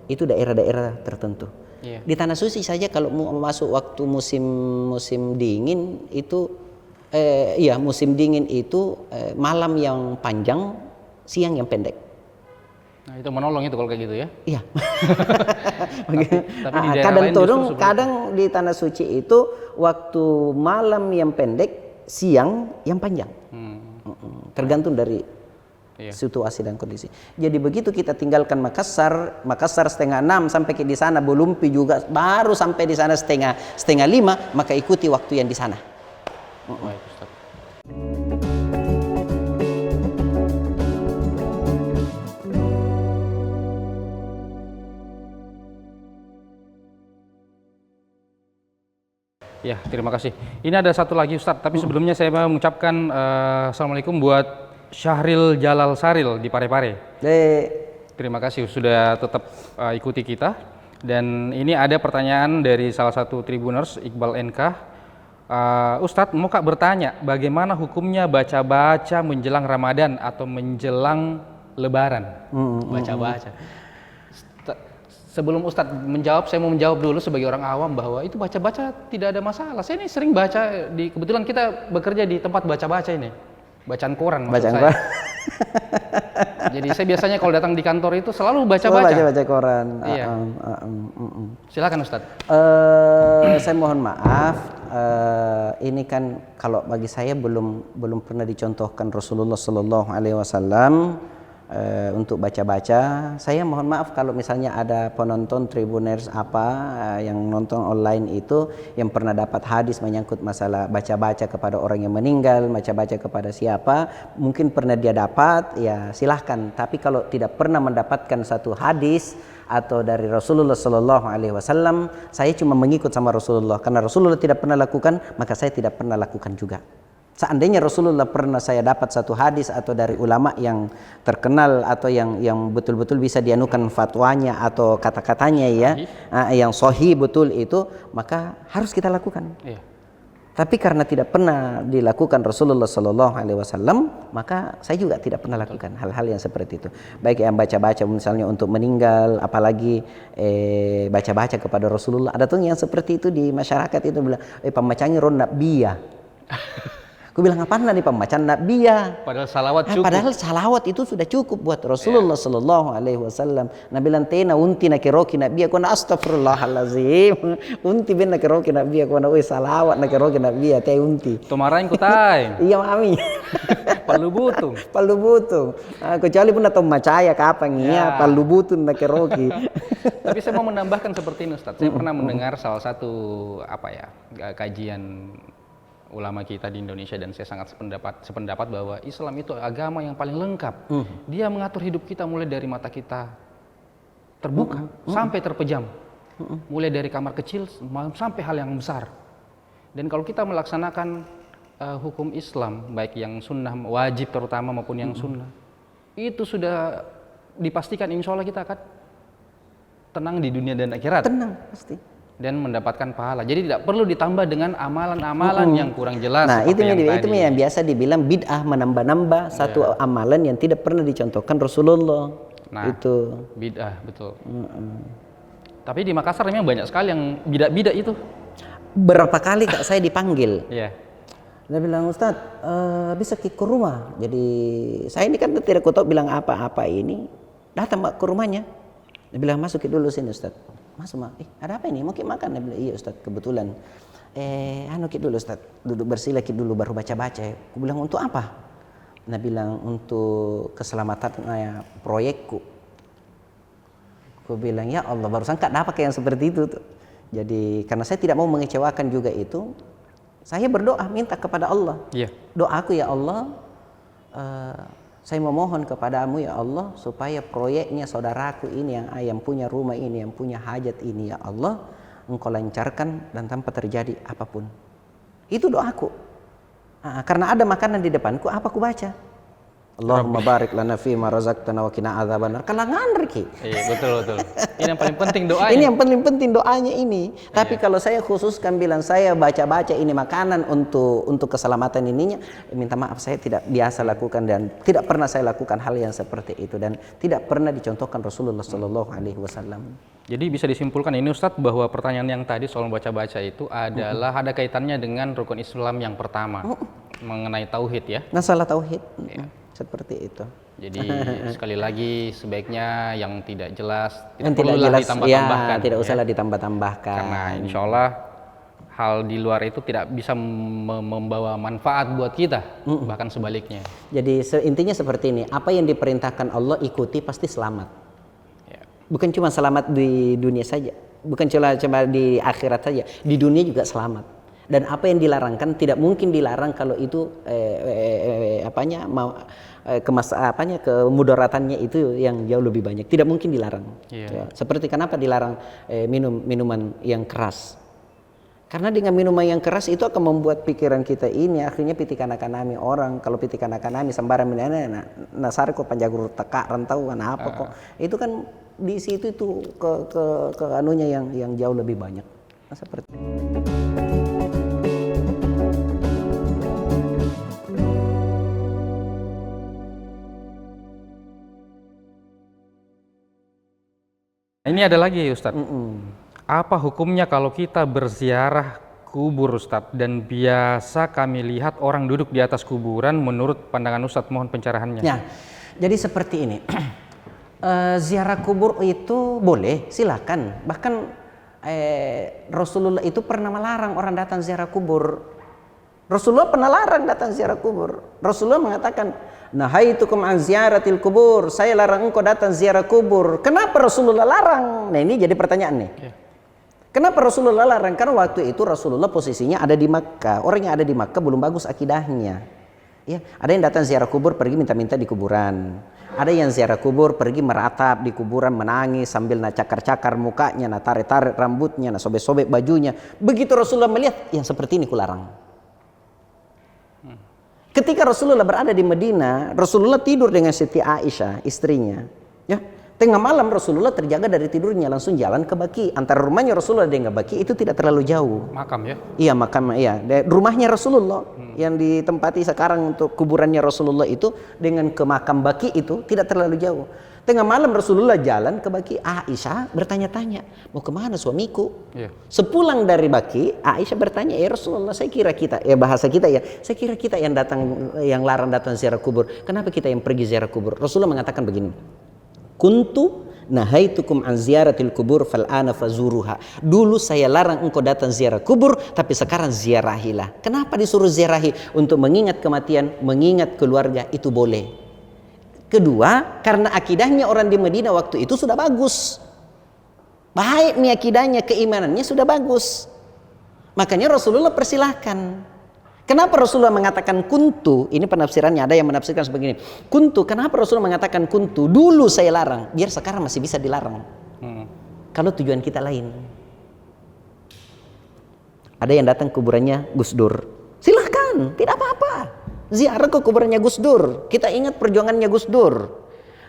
Itu daerah-daerah tertentu. Di Tanah Suci saja kalau mau masuk waktu musim dingin itu musim dingin itu malam yang panjang, siang yang pendek. Nah, itu menolong itu kalau kayak gitu ya? Iya. tapi di kadang di Tanah Suci itu waktu malam yang pendek, siang yang panjang. Tergantung dari situasi dan kondisi. Jadi begitu kita tinggalkan Makassar 5:30 sampai di sana Bolumpi juga baru sampai di sana 4:30, maka ikuti waktu yang di sana. Baik, Ustaz. Ya, terima kasih. Ini ada satu lagi Ustadz, tapi sebelumnya saya mau mengucapkan Assalamualaikum buat Syahril Jalal Saril di Parepare. Terima kasih sudah tetap ikuti kita. Dan ini ada pertanyaan dari salah satu Tribuners, Iqbal NK. Ustadz, mau Kak bertanya, bagaimana hukumnya baca-baca menjelang Ramadan atau menjelang Lebaran? Baca-baca. Sebelum Ustadz menjawab, saya mau menjawab dulu sebagai orang awam bahwa itu baca-baca tidak ada masalah. Saya ini sering baca, kebetulan kita bekerja di tempat baca-baca ini. Bacaan koran maksud saya. Jadi saya biasanya kalau datang di kantor itu selalu baca-baca. Baca koran. Iya. Silakan Ustadz. Saya mohon maaf, ini kan kalau bagi saya belum pernah dicontohkan Rasulullah Sallallahu Alaihi Wasallam untuk baca-baca. Saya mohon maaf kalau misalnya ada penonton Tribuners yang nonton online itu yang pernah dapat hadis menyangkut masalah baca-baca kepada orang yang meninggal, baca-baca kepada siapa, mungkin pernah dia dapat, ya silahkan. Tapi kalau tidak pernah mendapatkan satu hadis atau dari Rasulullah Sallallahu Alaihi Wasallam, saya cuma mengikut sama Rasulullah. Karena Rasulullah tidak pernah lakukan, maka saya tidak pernah lakukan juga. Seandainya Rasulullah pernah saya dapat satu hadis atau dari ulama yang terkenal atau yang betul-betul bisa dianukan fatwanya atau kata-katanya ya, yang sahih betul itu, maka harus kita lakukan. Iya. Tapi karena tidak pernah dilakukan Rasulullah Sallallahu Alaihi Wasallam, maka saya juga tidak pernah lakukan hal-hal yang seperti itu. Baik yang baca-baca misalnya untuk meninggal, apalagi baca-baca kepada Rasulullah. Ada tuh yang seperti itu di masyarakat itu bilang, pembacanya ron nabiyah. Aku bilang apaan nih pembacaan nabiyah? Padahal salawat cukup. Padahal salawat itu sudah cukup buat Rasulullah Sallallahu Alaihi Wasallam. Nabi bilang tena unti nakiroki nabiyah. Kona astagfirullahalazim. Unti ben nakiroki nabiyah. Kona salawat nakiroki nabiyah. Teh unti. Tomarain kutai. Iya mami. Palu butung. Palu butung. Kecuali pun atau macaya kapan ya. Palu butung nakiroki. Tapi saya mau menambahkan seperti ini Ustaz. Saya pernah mendengar salah satu kajian ulama kita di Indonesia dan saya sangat sependapat bahwa Islam itu agama yang paling lengkap. Dia mengatur hidup kita mulai dari mata kita terbuka sampai terpejam. Mulai dari kamar kecil sampai hal yang besar. Dan kalau kita melaksanakan hukum Islam baik yang sunnah wajib terutama maupun yang sunnah, itu sudah dipastikan insya Allah kita akan tenang di dunia dan akhirat. Tenang pasti. Dan mendapatkan pahala. Jadi tidak perlu ditambah dengan amalan-amalan yang kurang jelas. Nah, itu yang biasa dibilang bid'ah, menambah-nambah satu amalan yang tidak pernah dicontohkan Rasulullah. Nah, itu bid'ah, betul. Tapi di Makassar memang banyak sekali yang bidak-bidak itu. Berapa kali Kak saya dipanggil. Iya. Dia bilang, Ustaz, bisa ke rumah. Jadi saya ini kan tidak tahu bilang apa-apa ini. Datang ke rumahnya. Dia bilang, masuk dulu sini Ustaz. Masuk, ada apa ini? Mau makan? Dia bilang, iya Ustaz, kebetulan. Dulu Ustaz, duduk bersila dulu baru baca-baca. Aku bilang, untuk apa? Dia bilang, untuk keselamatan proyekku. Aku bilang, ya Allah, barusan Kak dapat yang seperti itu tuh. Jadi karena saya tidak mau mengecewakan juga itu, saya berdoa minta kepada Allah. Yeah. Doaku ya Allah, saya memohon kepadamu ya Allah supaya proyeknya saudaraku ini yang punya rumah ini, yang punya hajat ini ya Allah, Engkau lancarkan dan tanpa terjadi apapun. Itu doaku. Karena ada makanan di depanku, apa aku baca? Allahumma barik lana fi ma razaqtana wa qina adzabannar. Kalangan Riki. Iya, betul. Ini yang paling penting doanya. Ini yang paling penting doanya ini. Tapi kalau saya khususkan bilang saya baca-baca ini makanan untuk keselamatan ininya, minta maaf saya tidak biasa lakukan dan tidak pernah saya lakukan hal yang seperti itu dan tidak pernah dicontohkan Rasulullah Sallallahu Alaihi Wasallam. Jadi bisa disimpulkan ini Ustadz bahwa pertanyaan yang tadi soal baca-baca itu adalah ada kaitannya dengan rukun Islam yang pertama mengenai tauhid ya. Masalah tauhid. Seperti itu. Jadi sekali lagi sebaiknya yang tidak jelas tidak perlu ditambah-tambahkan. Tidak usahlah ditambah-tambahkan. Karena insya Allah hal di luar itu tidak bisa membawa manfaat buat kita, bahkan sebaliknya. Jadi intinya seperti ini, apa yang diperintahkan Allah ikuti pasti selamat. Ya. Bukan cuma selamat di dunia saja, bukan cuma di akhirat saja, di dunia juga selamat. Dan apa yang dilarangkan tidak mungkin dilarang kalau itu kemudaratannya itu yang jauh lebih banyak. Tidak mungkin dilarang. Yeah. Ya. Seperti kenapa dilarang minuman yang keras? Karena dengan minuman yang keras itu akan membuat pikiran kita ini akhirnya pitikanak-kanami orang. Kalau pitikanak-kanami sembarang minana nasar kok panjagur teka rantau apa kok. Itu kan di situ itu ke anunya yang jauh lebih banyak. Nah, seperti ini ada lagi Ustadz. Apa hukumnya kalau kita berziarah kubur Ustadz dan biasa kami lihat orang duduk di atas kuburan menurut pandangan Ustadz, mohon pencerahannya. Ya, jadi seperti ini. Ziarah kubur itu boleh, silakan. Bahkan Rasulullah itu pernah melarang orang datang ziarah kubur. Rasulullah pernah larang datang ziarah kubur. Rasulullah mengatakan, nahaitukum an ziyaratil kubur. Saya larang engkau datang ziarah kubur. Kenapa Rasulullah larang? Nah ini jadi pertanyaan nih. Kenapa Rasulullah larang? Karena waktu itu Rasulullah posisinya ada di Makkah. Orang yang ada di Makkah belum bagus akidahnya. Ya, ada yang datang ziarah kubur pergi minta-minta di kuburan. Ada yang ziarah kubur pergi meratap di kuburan menangis sambil cakar-cakar mukanya, tarik-tarik rambutnya, sobek-sobek bajunya. Begitu Rasulullah melihat yang seperti ini kularang. Ketika Rasulullah berada di Madinah, Rasulullah tidur dengan Siti Aisyah, istrinya. Ya, tengah malam Rasulullah terjaga dari tidurnya, langsung jalan ke Baqi. Antara rumahnya Rasulullah dengan Baqi itu tidak terlalu jauh. Makam ya? Iya, makam ya. Rumahnya Rasulullah yang ditempati sekarang untuk kuburannya Rasulullah itu dengan ke makam Baqi itu tidak terlalu jauh. Tengah malam Rasulullah jalan ke Baqi. Aisyah bertanya-tanya, mau kemana suamiku? Sepulang dari Baqi, Aisyah bertanya, ya Rasulullah, saya kira kita, ya bahasa kita ya, saya kira kita yang datang, yang larang datang ziarah kubur. Kenapa kita yang pergi ziarah kubur? Rasulullah mengatakan begini, kuntu nahaitukum an ziyaratil kubur fal'ana fazuruha. Dulu saya larang engkau datang ziarah kubur, tapi sekarang ziarahilah. Kenapa disuruh ziarahi? Untuk mengingat kematian, mengingat keluarga, itu boleh. Kedua, karena akidahnya orang di Madinah waktu itu sudah bagus. Baik nih akidahnya, keimanannya sudah bagus. Makanya Rasulullah persilahkan. Kenapa Rasulullah mengatakan kuntu? Ini penafsirannya, ada yang menafsirkan seperti ini. Kuntu, kenapa Rasulullah mengatakan kuntu? Dulu saya larang, biar sekarang masih bisa dilarang. Kalau tujuan kita lain. Ada yang datang kuburannya Gus Dur. Silahkan, tidak apa-apa. Ziarah ke kuburannya Gus Dur. Kita ingat perjuangannya Gus Dur.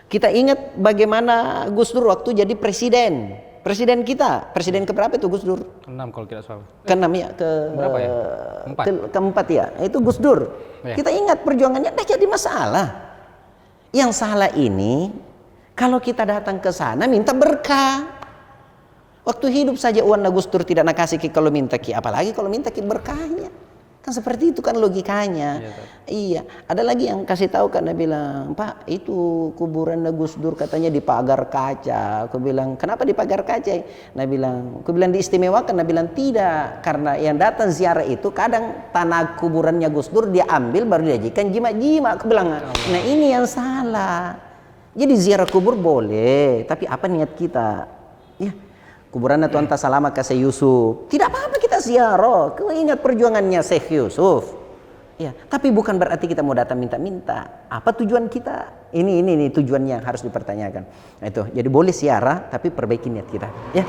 Kita ingat bagaimana Gus Dur waktu jadi presiden. Presiden kita, presiden keberapa itu Gus Dur? Ke-6 kalau tidak salah. Ke-6 ya, berapa ya? Keempat ya. Itu Gus Dur. Ya. Kita ingat perjuangannya, tidak jadi masalah. Yang salah ini kalau kita datang ke sana minta berkah. Waktu hidup saja Wana Gus Dur tidak nak kasih kalau minta ki, apalagi kalau minta ki berkahnya. Kan seperti itu kan logikanya. Iya. Ada lagi yang kasih tahu kan, dia bilang, Pak itu kuburan Gus Dur katanya di pagar kaca. Aku bilang, kenapa di pagar kaca? Nah bilang, aku bilang diistimewakan. Nah bilang tidak, karena yang datang ziarah itu kadang tanah kuburannya Gus Dur dia ambil baru diajikan jimat-jimat. Aku bilang, nah ini yang salah. Jadi ziarah kubur boleh, tapi apa niat kita? Ya. Kuburan Tuan Tasalama ke Syekh Yusuf. Tidak apa-apa kita ziarah. Kau ingat perjuangannya Syekh Yusuf. Ya, tapi bukan berarti kita mau datang minta-minta. Apa tujuan kita? Ini tujuannya yang harus dipertanyakan. Nah, itu. Jadi boleh ziarah tapi perbaiki niat kita. Ya.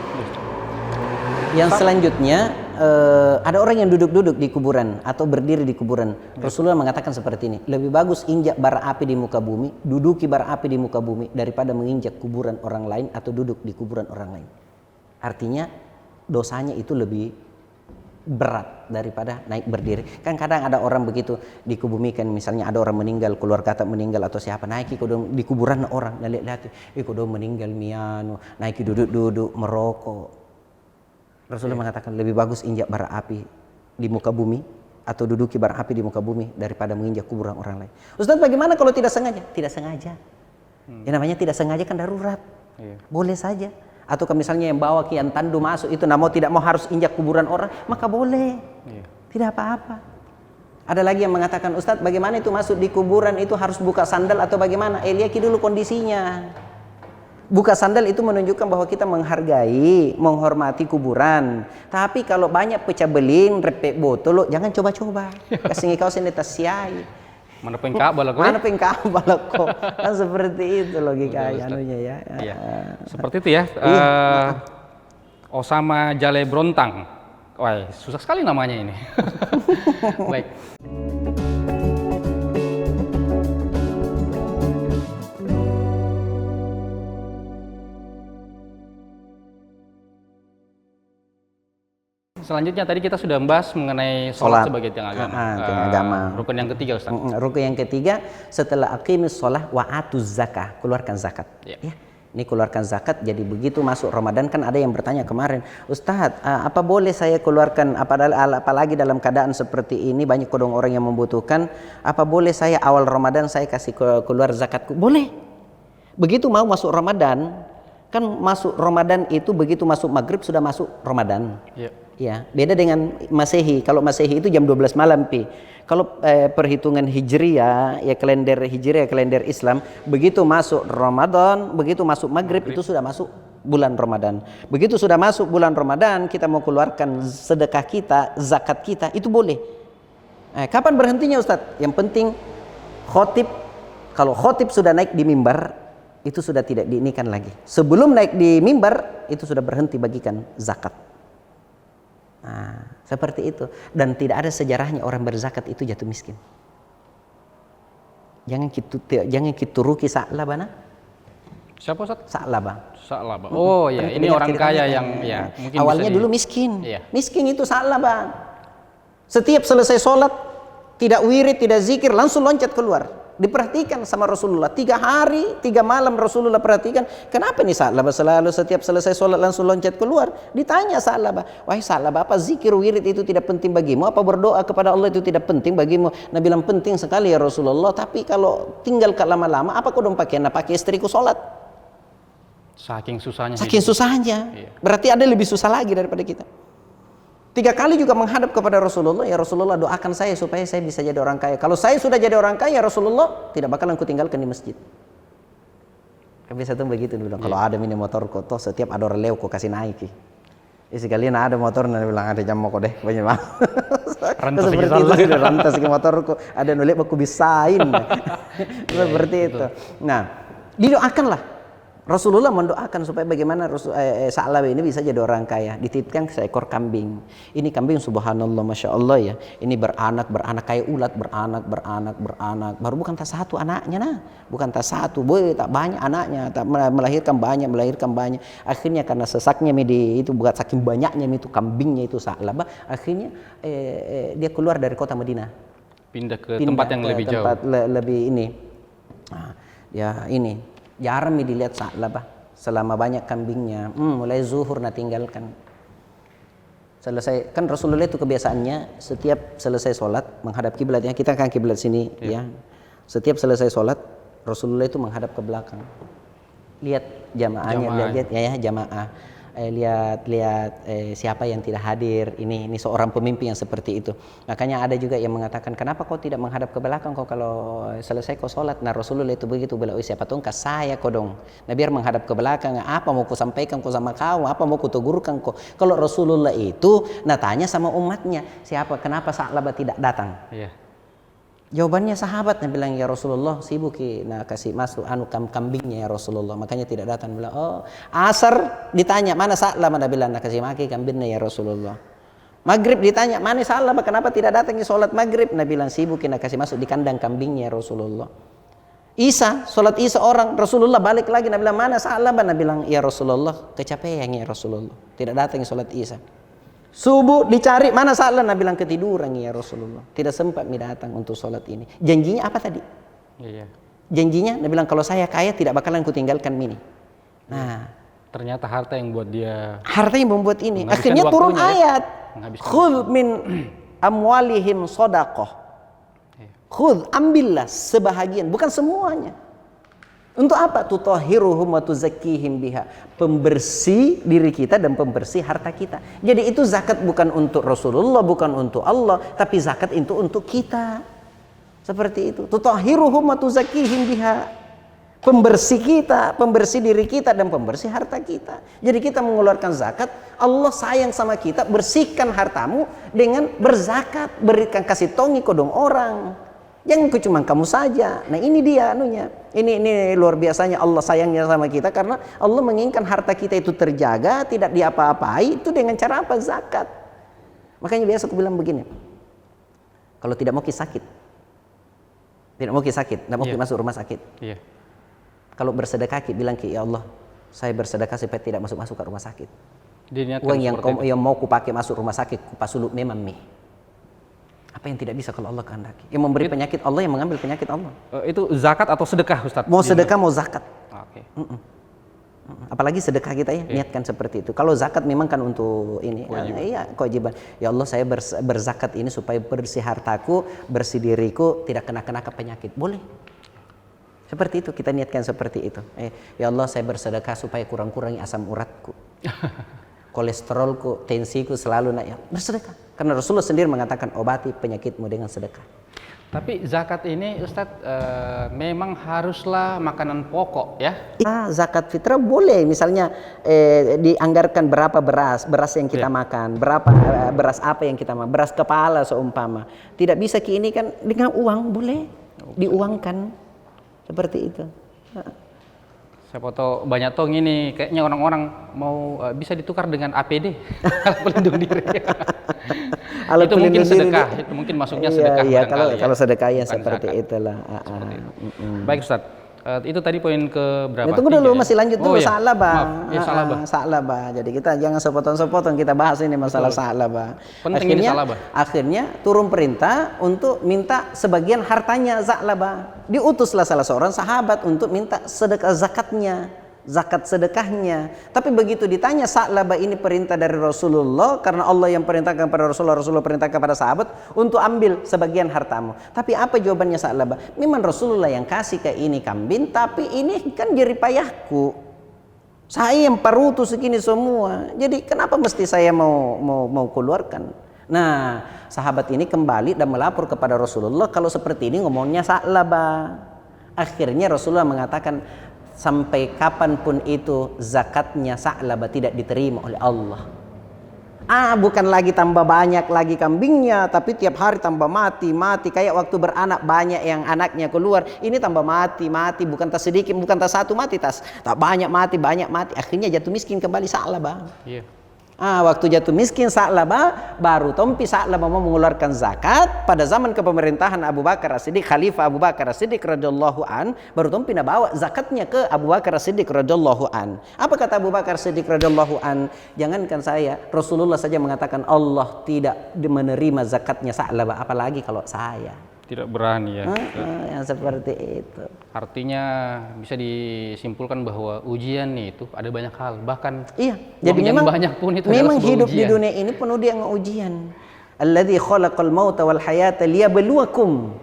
Yang selanjutnya ada orang yang duduk-duduk di kuburan atau berdiri di kuburan. Rasulullah mengatakan seperti ini. Lebih bagus injak bara api di muka bumi, duduki bara api di muka bumi daripada menginjak kuburan orang lain atau duduk di kuburan orang lain. Artinya dosanya itu lebih berat daripada naik berdiri. Kan kadang ada orang begitu dikubumikan, misalnya ada orang meninggal, keluar kata meninggal atau siapa, naik di kuburan orang dan lihat, kudu meninggal miano, naik duduk-duduk merokok. Rasulullah mengatakan lebih bagus injak bara api di muka bumi atau duduki bara api di muka bumi daripada menginjak kuburan orang lain. Ustaz, bagaimana kalau tidak sengaja? Tidak sengaja. Ya namanya tidak sengaja kan darurat. Boleh saja. Atau misalnya yang bawa kian tandu masuk itu, tidak mau harus injak kuburan orang, maka boleh. Tidak apa-apa. Ada lagi yang mengatakan, Ustadz bagaimana itu masuk di kuburan itu harus buka sandal atau bagaimana? Lihat dulu kondisinya. Buka sandal itu menunjukkan bahwa kita menghargai, menghormati kuburan. Tapi kalau banyak pecah beling, repek botol, jangan coba-coba. Kasih kau sini tas siai. Mana pengkabal aku? Mana pengkabal aku? Kan seperti itu logikanya anunya ya. Iya. Seperti itu ya. Osama Jale Brontang. Wah, susah sekali namanya ini. Baik. Selanjutnya tadi kita sudah membahas mengenai sholat sebagai tiang agama. Rukun yang ketiga, Ustaz. Rukun yang ketiga setelah aqimis sholah wa atuz zakah, keluarkan zakat. Ya. Ini keluarkan zakat. Jadi begitu masuk Ramadan kan ada yang bertanya kemarin, Ustadz, apa boleh saya keluarkan? Apalagi dalam keadaan seperti ini banyak kodong orang yang membutuhkan. Apa boleh saya awal Ramadan saya kasih keluar zakatku? Boleh. Begitu mau masuk Ramadan, kan masuk Ramadan itu begitu masuk maghrib sudah masuk Ramadan. Ya, beda dengan Masehi. Kalau Masehi itu jam 12 malam, Pi. Kalau perhitungan Hijriah, ya kalender Hijriah, kalender Islam, begitu masuk Ramadan, begitu masuk Maghrib, itu sudah masuk bulan Ramadan. Begitu sudah masuk bulan Ramadan, kita mau keluarkan sedekah kita, zakat kita, itu boleh. Kapan berhentinya, Ustadz? Yang penting khotib, kalau khotib sudah naik di mimbar, itu sudah tidak diinikan lagi. Sebelum naik di mimbar, itu sudah berhenti bagikan zakat. Nah, seperti itu. Dan tidak ada sejarahnya orang berzakat itu jatuh miskin. Jangan kita ruki Sa'labah. Siapa, Ustaz? Sa'labah. Oh ya, ini orang kaya yang ya mungkin awalnya dulu miskin. Iya. Miskin itu Sa'labah. Setiap selesai sholat, tidak wirid, tidak zikir, langsung loncat keluar. Diperhatikan sama Rasulullah 3 hari 3 malam. Rasulullah perhatikan, kenapa nih Sa'labah selalu setiap selesai sholat langsung loncat keluar. Ditanya Sa'labah, wahai Sa'labah, apa zikir wirid itu tidak penting bagimu? Apa berdoa kepada Allah itu tidak penting bagimu? Nabi bilang, penting sekali ya Rasulullah, tapi kalau tinggal lama-lama, apa kau dong pakai? Nah, pakai istriku sholat. Saking susahnya. Iya. Berarti ada lebih susah lagi daripada kita. 3 kali juga menghadap kepada Rasulullah, ya Rasulullah, doakan saya supaya saya bisa jadi orang kaya. Kalau saya sudah jadi orang kaya, Rasulullah, tidak bakalan ku tinggalkan di masjid. Biasa tuh begitu dulu. Kalau ada mini motor kotor, setiap ada orang lewat kau kasih naik. Sekalian ada motor, nanti bilang ada jam mau kau deh, banyak banget. Seperti itu sudah rantas ke motorku, ada nolak aku bisain. Seperti itu. Nah, didoakanlah. Rasulullah mendoakan supaya bagaimana Sa'labah ini bisa jadi orang kaya. Dititipkan seekor kambing. Ini kambing subhanallah, masya Allah ya. Ini beranak kayak ulat, beranak. Baru bukan tak satu anaknya, nah. Bukan tak satu, boy, tak banyak anaknya, tak melahirkan banyak. Akhirnya karena sesaknya itu bukan saking banyaknya itu kambingnya itu Sa'labah. Akhirnya dia keluar dari kota Madinah. Pindah ke tempat yang lebih jauh. Lebih ini. Nah, ya ini. Jarang dilihat Sa'labah selama banyak kambingnya. Mulai zuhur tinggalkan. Selesai kan Rasulullah itu kebiasaannya setiap selesai sholat menghadap kiblatnya. Kita kan kiblat sini ya. Setiap selesai sholat Rasulullah itu menghadap ke belakang. Lihat jamaahnya, lihat ya jamaah. Lihat siapa yang tidak hadir. Ini seorang pemimpin yang seperti itu. Makanya ada juga yang mengatakan, kenapa kau tidak menghadap ke belakang kau kalau selesai kau sholat? Nah Rasulullah itu begitu bilang, siapa tuh saya kau dong. Nah biar menghadap ke belakang. Apa mau ku sampaikan kau sama kau? Apa mau ku tegurkan kau? Kalau Rasulullah itu tanya sama umatnya, kenapa Sa'labah tidak datang? Iya. Jawabannya sahabat yang bilang, ya Rasulullah sibuk kasih masuk kambingnya ya Rasulullah, makanya tidak datang. Bilang, asar ditanya mana Sa'labah, Nabi bilang kasih maki kambingnya ya Rasulullah. Maghrib ditanya mana Sa'labah, kenapa tidak datang ke sholat maghrib? Nabi bilang sibuk kasih masuk di kandang kambingnya ya Rasulullah. Sholat Isya orang, Rasulullah balik lagi, Nabi bilang mana Sa'labah? Nabi bilang ya Rasulullah kecapean ya Rasulullah, tidak datang ke sholat Isya. Subuh dicari mana Sa'labah, Nabi bilang ketiduran ya Rasulullah, tidak sempat datang untuk sholat ini. Janjinya apa tadi? Iya. Janjinya Nabi bilang kalau saya kaya tidak bakalan kutinggalkan ini. Nah, ternyata harta yang buat dia. Harta yang membuat ini. Akhirnya turun ayat. Khudh min amwalihim shadaqah. Khudh, ambillah sebahagian, bukan semuanya. Untuk apa? Tutahhiruhum wa tuzakkihim biha. Pembersih diri kita dan pembersih harta kita. Jadi itu zakat bukan untuk Rasulullah, bukan untuk Allah, tapi zakat itu untuk kita. Seperti itu. Tutahhiruhum wa tuzakkihim biha. Pembersih kita, pembersih diri kita dan pembersih harta kita. Jadi kita mengeluarkan zakat, Allah sayang sama kita, bersihkan hartamu dengan berzakat, berikan kasih tongi kodong orang. Jangan cuma kamu saja. Nah ini dia anunya. Ini luar biasanya Allah sayangnya sama kita karena Allah menginginkan harta kita itu terjaga, tidak diapa-apai, itu dengan cara apa? Zakat. Makanya biasa aku bilang begini. Kalau tidak mau sakit. Tidak mau sakit, tidak mau masuk rumah sakit. Iya. Kalau bersedekah bilang ya Allah, saya bersedekah supaya tidak masuk ke rumah sakit. Uang yang mau kupakai masuk rumah sakit, kupasulut memang nih. Apa yang tidak bisa kalau Allah kehendaki? Yang memberi penyakit Allah, yang mengambil penyakit Allah. Itu zakat atau sedekah, Ustaz? Mau sedekah, mau zakat. Oke. Apalagi sedekah kita niatkan seperti itu. Kalau zakat memang kan untuk ini, kewajiban. Ya Allah, saya berzakat ini supaya bersih hartaku, bersih diriku, tidak kena ke penyakit. Boleh. Seperti itu, kita niatkan seperti itu. Ya Allah, saya bersedekah supaya kurang-kurangi asam uratku. kolesterolku, tensiku selalu naik, ya bersedekah. Karena Rasulullah sendiri mengatakan obati penyakitmu dengan sedekah. Tapi zakat ini Ustadz memang haruslah makanan pokok ya? Zakat fitrah boleh, misalnya dianggarkan berapa beras yang kita makan, berapa beras apa yang kita makan, beras kepala seumpama. Tidak bisa ini kan dengan uang boleh diuangkan seperti itu. Saya foto banyak tong ini kayaknya orang-orang mau bisa ditukar dengan APD, alat pelindung diri. Itu mungkin sedekah, itu mungkin masuknya sedekah. Iya, kalau sedekah ya seperti itulah. Baik Ustaz, itu tadi poin ke berapa? Tunggu dulu, masih lanjut dulu. Sa'labah. Sa'labah. Jadi kita jangan sepotong-sepotong kita bahas ini masalah sa'labah. Penting ini sa'labah. Akhirnya turun perintah untuk minta sebagian hartanya Sa'labah. Diutuslah salah seorang sahabat untuk minta sedekah zakatnya, zakat sedekahnya. Tapi begitu ditanya Sa'labah ini perintah dari Rasulullah, karena Allah yang perintahkan pada Rasulullah, Rasulullah perintahkan pada sahabat untuk ambil sebagian hartamu. Tapi apa jawabannya Sa'labah? Memang Rasulullah yang kasih ke ini kambing, tapi ini kan jerih payahku. Saya yang parutu segini semua. Jadi kenapa mesti saya mau keluarkan? Nah, sahabat ini kembali dan melapor kepada Rasulullah kalau seperti ini ngomongnya Sa'labah. Akhirnya Rasulullah mengatakan, sampai kapanpun itu zakatnya Sa'labah tidak diterima oleh Allah. Bukan lagi tambah banyak lagi kambingnya, tapi tiap hari tambah mati. Kayak waktu beranak banyak yang anaknya keluar, ini tambah mati. Bukan tas sedikit, bukan tas satu mati, tak banyak mati. Akhirnya jatuh miskin kembali Sa'labah. Iya. Waktu jatuh miskin Sa'labah, baru tompi Sa'labah mau mengeluarkan zakat pada zaman kepemerintahan Abu Bakar As-Siddiq, Khalifah Abu Bakar As-Siddiq radhiyallahu an, baru tompi bawa zakatnya ke Abu Bakar As-Siddiq radhiyallahu an. Apa kata Abu Bakar As-Siddiq radhiyallahu an? Jangankan saya, Rasulullah saja mengatakan Allah tidak menerima zakatnya Sa'labah, apalagi kalau saya. Tidak berani ya. Yang seperti itu. Artinya bisa disimpulkan bahwa ujian itu ada banyak hal, bahkan jadi memang banyak pun itu memang hidup ujian. Di dunia ini penuh dengan ujian. Alladzi khalaqal mauta wal hayata liyabluwakum.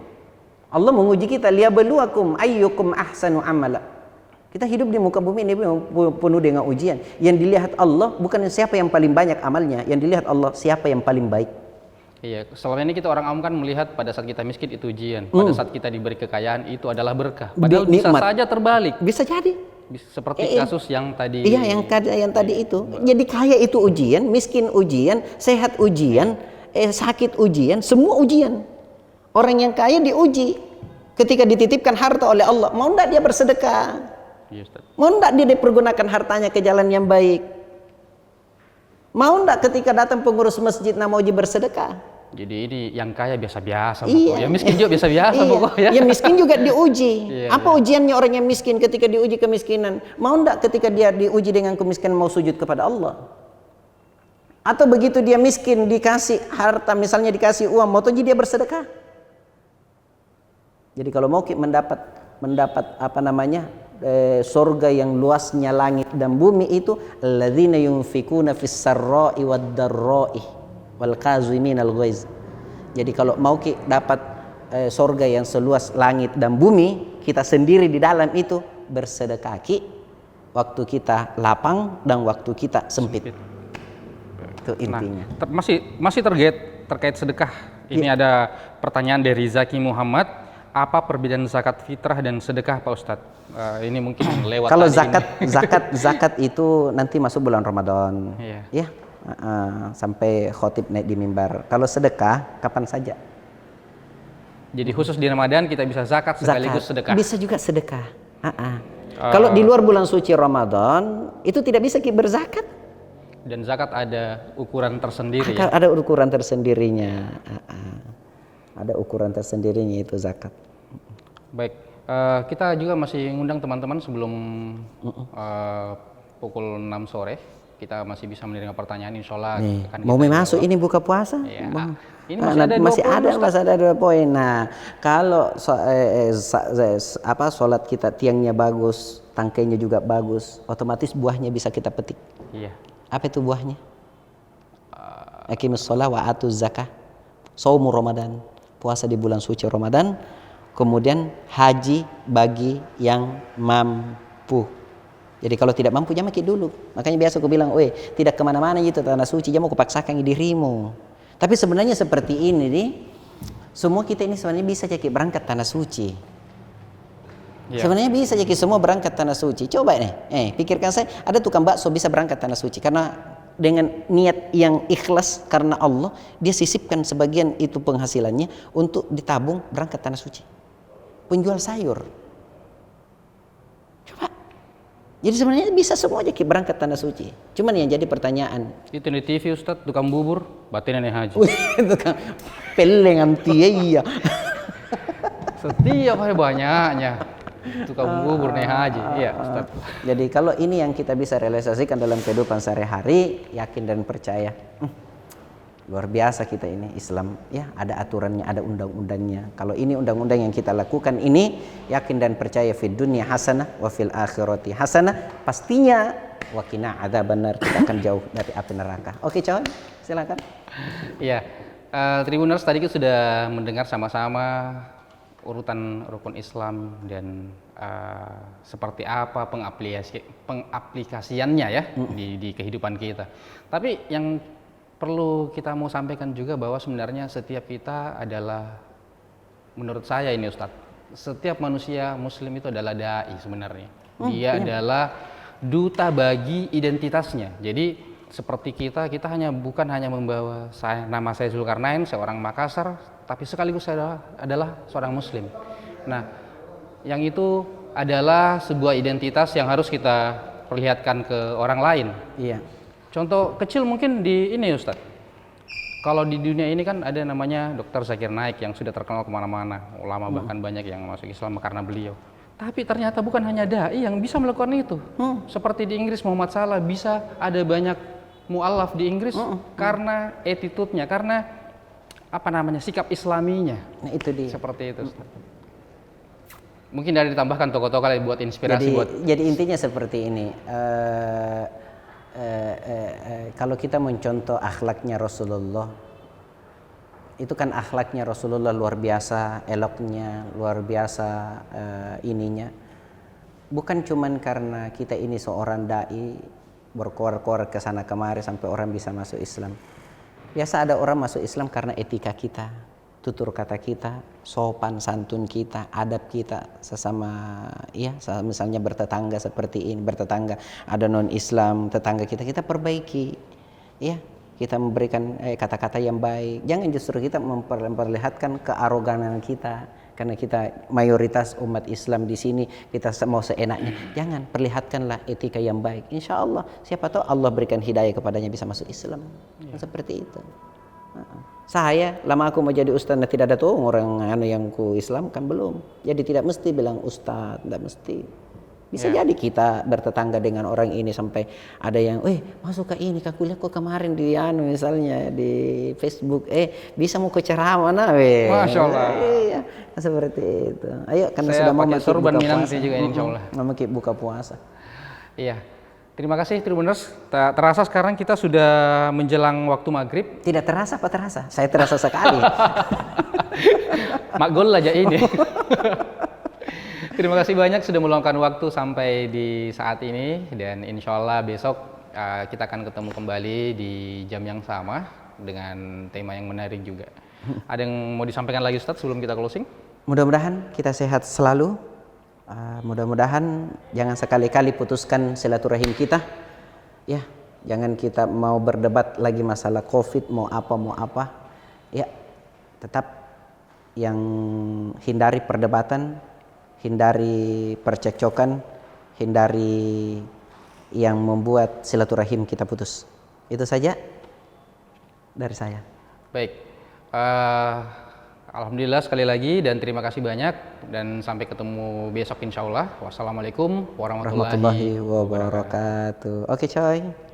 Allah menguji kita, liyabluwakum ayyukum ahsanu amala. Kita hidup di muka bumi ini penuh dengan ujian. Yang dilihat Allah bukan siapa yang paling banyak amalnya, yang dilihat Allah siapa yang paling baik. Iya, selama ini kita orang awam kan melihat pada saat kita miskin itu ujian, pada saat kita diberi kekayaan itu adalah berkah. Padahal bisa saja terbalik. Bisa jadi. Seperti kasus yang tadi. Iya, yang tadi itu. Jadi kaya itu ujian, miskin ujian, sehat ujian, sakit ujian, semua ujian. Orang yang kaya diuji. Ketika dititipkan harta oleh Allah, mau enggak dia bersedekah? Iya, Ustaz. Mau enggak dia dipergunakan hartanya ke jalan yang baik? Mau enggak ketika datang pengurus masjid namauji bersedekah? Jadi ini yang kaya biasa-biasa, iya. Yang miskin juga biasa-biasa pokoknya. Yang miskin juga diuji. Apa iya. ujiannya orang yang miskin ketika diuji kemiskinan? Mau enggak ketika dia diuji dengan kemiskinan mau sujud kepada Allah? Atau begitu dia miskin dikasih harta, misalnya dikasih uang, mau tuh dia bersedekah? Jadi kalau mau mendapat apa namanya? Surga yang luasnya langit dan bumi itu alladzina yunfikuna fis sarra'i wad darra'i wal kaziminal ghaiz. Jadi kalau mau dapat surga yang seluas langit dan bumi, kita sendiri di dalam itu bersedekah waktu kita lapang dan waktu kita sempit. Itu intinya. Nah, masih terkait sedekah. Ini ada pertanyaan dari Zaki Muhammad. Apa perbedaan zakat fitrah dan sedekah Pak Ustadz? Ini mungkin lewat. Kalau zakat itu nanti masuk bulan Ramadan. Iya. Sampai khotib naik di mimbar. Kalau sedekah kapan saja. Jadi khusus di Ramadan kita bisa zakat sekaligus sedekah. Bisa juga sedekah. Kalau di luar bulan suci Ramadan itu tidak bisa berzakat. Dan zakat ada ukuran tersendiri. Ada ukuran tersendirinya. Ada ukuran tersendirinya itu zakat. Baik, kita juga masih ngundang teman-teman sebelum pukul 6 sore. Kita masih bisa menerima pertanyaan, insya Allah. Mau masuk ini buka puasa? Ya. Ini masih ada 2 poin. Nah, kalau sholat kita tiangnya bagus, tangkainya juga bagus, otomatis buahnya bisa kita petik. Iya. Apa itu buahnya? Aqimus shalah wa atuz zakah. Shaumu Ramadan. Puasa di bulan suci Ramadan, kemudian haji bagi yang mampu. Jadi kalau tidak mampu jangan maki dulu. Makanya biasa aku bilang, "Weh, tidak kemana-mana gitu tanah suci, jangan aku paksakan dirimu." Tapi sebenarnya seperti ini nih, semua kita ini sebenarnya bisa jadi berangkat tanah suci. Sebenarnya bisa jadi semua berangkat tanah suci. Coba nih, pikirkan saya, ada tukang bakso bisa berangkat tanah suci karena dengan niat yang ikhlas karena Allah, dia sisipkan sebagian itu penghasilannya untuk ditabung berangkat tanah suci. Penjual sayur. Coba. Jadi sebenarnya bisa semua aja berangkat tanah suci. Cuman yang jadi pertanyaan. Itu di TV Ustadz, tukang bubur, batin nenek haji. Tukang peleng anti iya. Setiap hari banyaknya tukang bubur nenek haji. Iya Ustadz. Jadi kalau ini yang kita bisa realisasikan dalam kehidupan sehari-hari, yakin dan percaya. Luar biasa kita ini Islam, ya ada aturannya, ada undang-undangnya. Kalau ini undang-undang yang kita lakukan ini, yakin dan percaya fid dunya hasanah wa fil akhirati hasanah, pastinya wa qina adzabannar, kita akan jauh dari api neraka. Oke, kawan, silakan. Iya, Tribuners tadi kita sudah mendengar sama-sama urutan rukun Islam dan seperti apa pengaplikasiannya ya di kehidupan kita. Tapi yang perlu kita mau sampaikan juga bahwa sebenarnya setiap kita adalah, menurut saya ini Ustadz, setiap manusia muslim itu adalah da'i sebenarnya. Dia adalah duta bagi identitasnya. Jadi seperti kita bukan hanya membawa nama saya Zulkarnain, seorang Makassar, tapi sekaligus saya adalah seorang muslim. Nah, yang itu adalah sebuah identitas yang harus kita perlihatkan ke orang lain. Iya. Contoh kecil mungkin di ini Ustadz, kalau di dunia ini kan ada namanya Dr. Zakir Naik yang sudah terkenal kemana-mana, ulama bahkan banyak yang masuk Islam karena beliau. Tapi ternyata bukan hanya dai yang bisa melakukan itu. Seperti di Inggris Muhammad Salah bisa ada banyak mu'alaf di Inggris karena attitude-nya, karena sikap Islaminya. Nah itu dia. Seperti itu Ustadz. Mungkin dari ditambahkan tokoh-tokoh kali buat inspirasi jadi intinya seperti ini. Kalau kita mencontoh akhlaknya Rasulullah, itu kan akhlaknya Rasulullah luar biasa, eloknya luar biasa, ininya bukan cuman karena kita ini seorang dai berkoar-koar ke sana kemari sampai orang bisa masuk Islam. Biasa ada orang masuk Islam karena etika kita, tutur kata kita, sopan santun kita, adab kita sesama, ya misalnya bertetangga seperti ini, bertetangga ada non Islam tetangga kita perbaiki, ya kita memberikan kata-kata yang baik. Jangan justru kita memperlihatkan kearoganan kita karena kita mayoritas umat Islam di sini, kita mau seenaknya. Jangan, perlihatkanlah etika yang baik. Insya Allah siapa tahu Allah berikan hidayah kepadanya bisa masuk Islam. Seperti itu. Saya lama aku mau jadi ustaz, tidak ada tuh orang yang ku Islam kan belum. Jadi tidak mesti bilang ustaz, tidak mesti. Bisa jadi kita bertetangga dengan orang ini sampai ada yang, masuk ke ini, aku lihat kok kemarin di misalnya di Facebook, bisa mau ke ceramah Masya Allah. Iya, seperti itu. Ayo karena saya sudah mau pakai sorban Minangsi juga insya Allah. Mau buka puasa. Iya. Terima kasih Tribuners. Terasa sekarang kita sudah menjelang waktu maghrib. Tidak terasa apa terasa? Saya terasa sekali. Makgol aja ini. Terima kasih banyak sudah meluangkan waktu sampai di saat ini, dan insya Allah besok kita akan ketemu kembali di jam yang sama dengan tema yang menarik juga. Ada yang mau disampaikan lagi Ustadz sebelum kita closing? Mudah-mudahan kita sehat selalu. Mudah-mudahan jangan sekali-kali putuskan silaturahim kita, ya. Jangan kita mau berdebat lagi masalah COVID mau apa, ya. Tetap yang hindari perdebatan, hindari percekcokan, hindari yang membuat silaturahim kita putus. Itu saja dari saya. Baik. Alhamdulillah sekali lagi dan terima kasih banyak dan sampai ketemu besok insya Allah. Wassalamualaikum warahmatullahi wabarakatuh. Oke coy.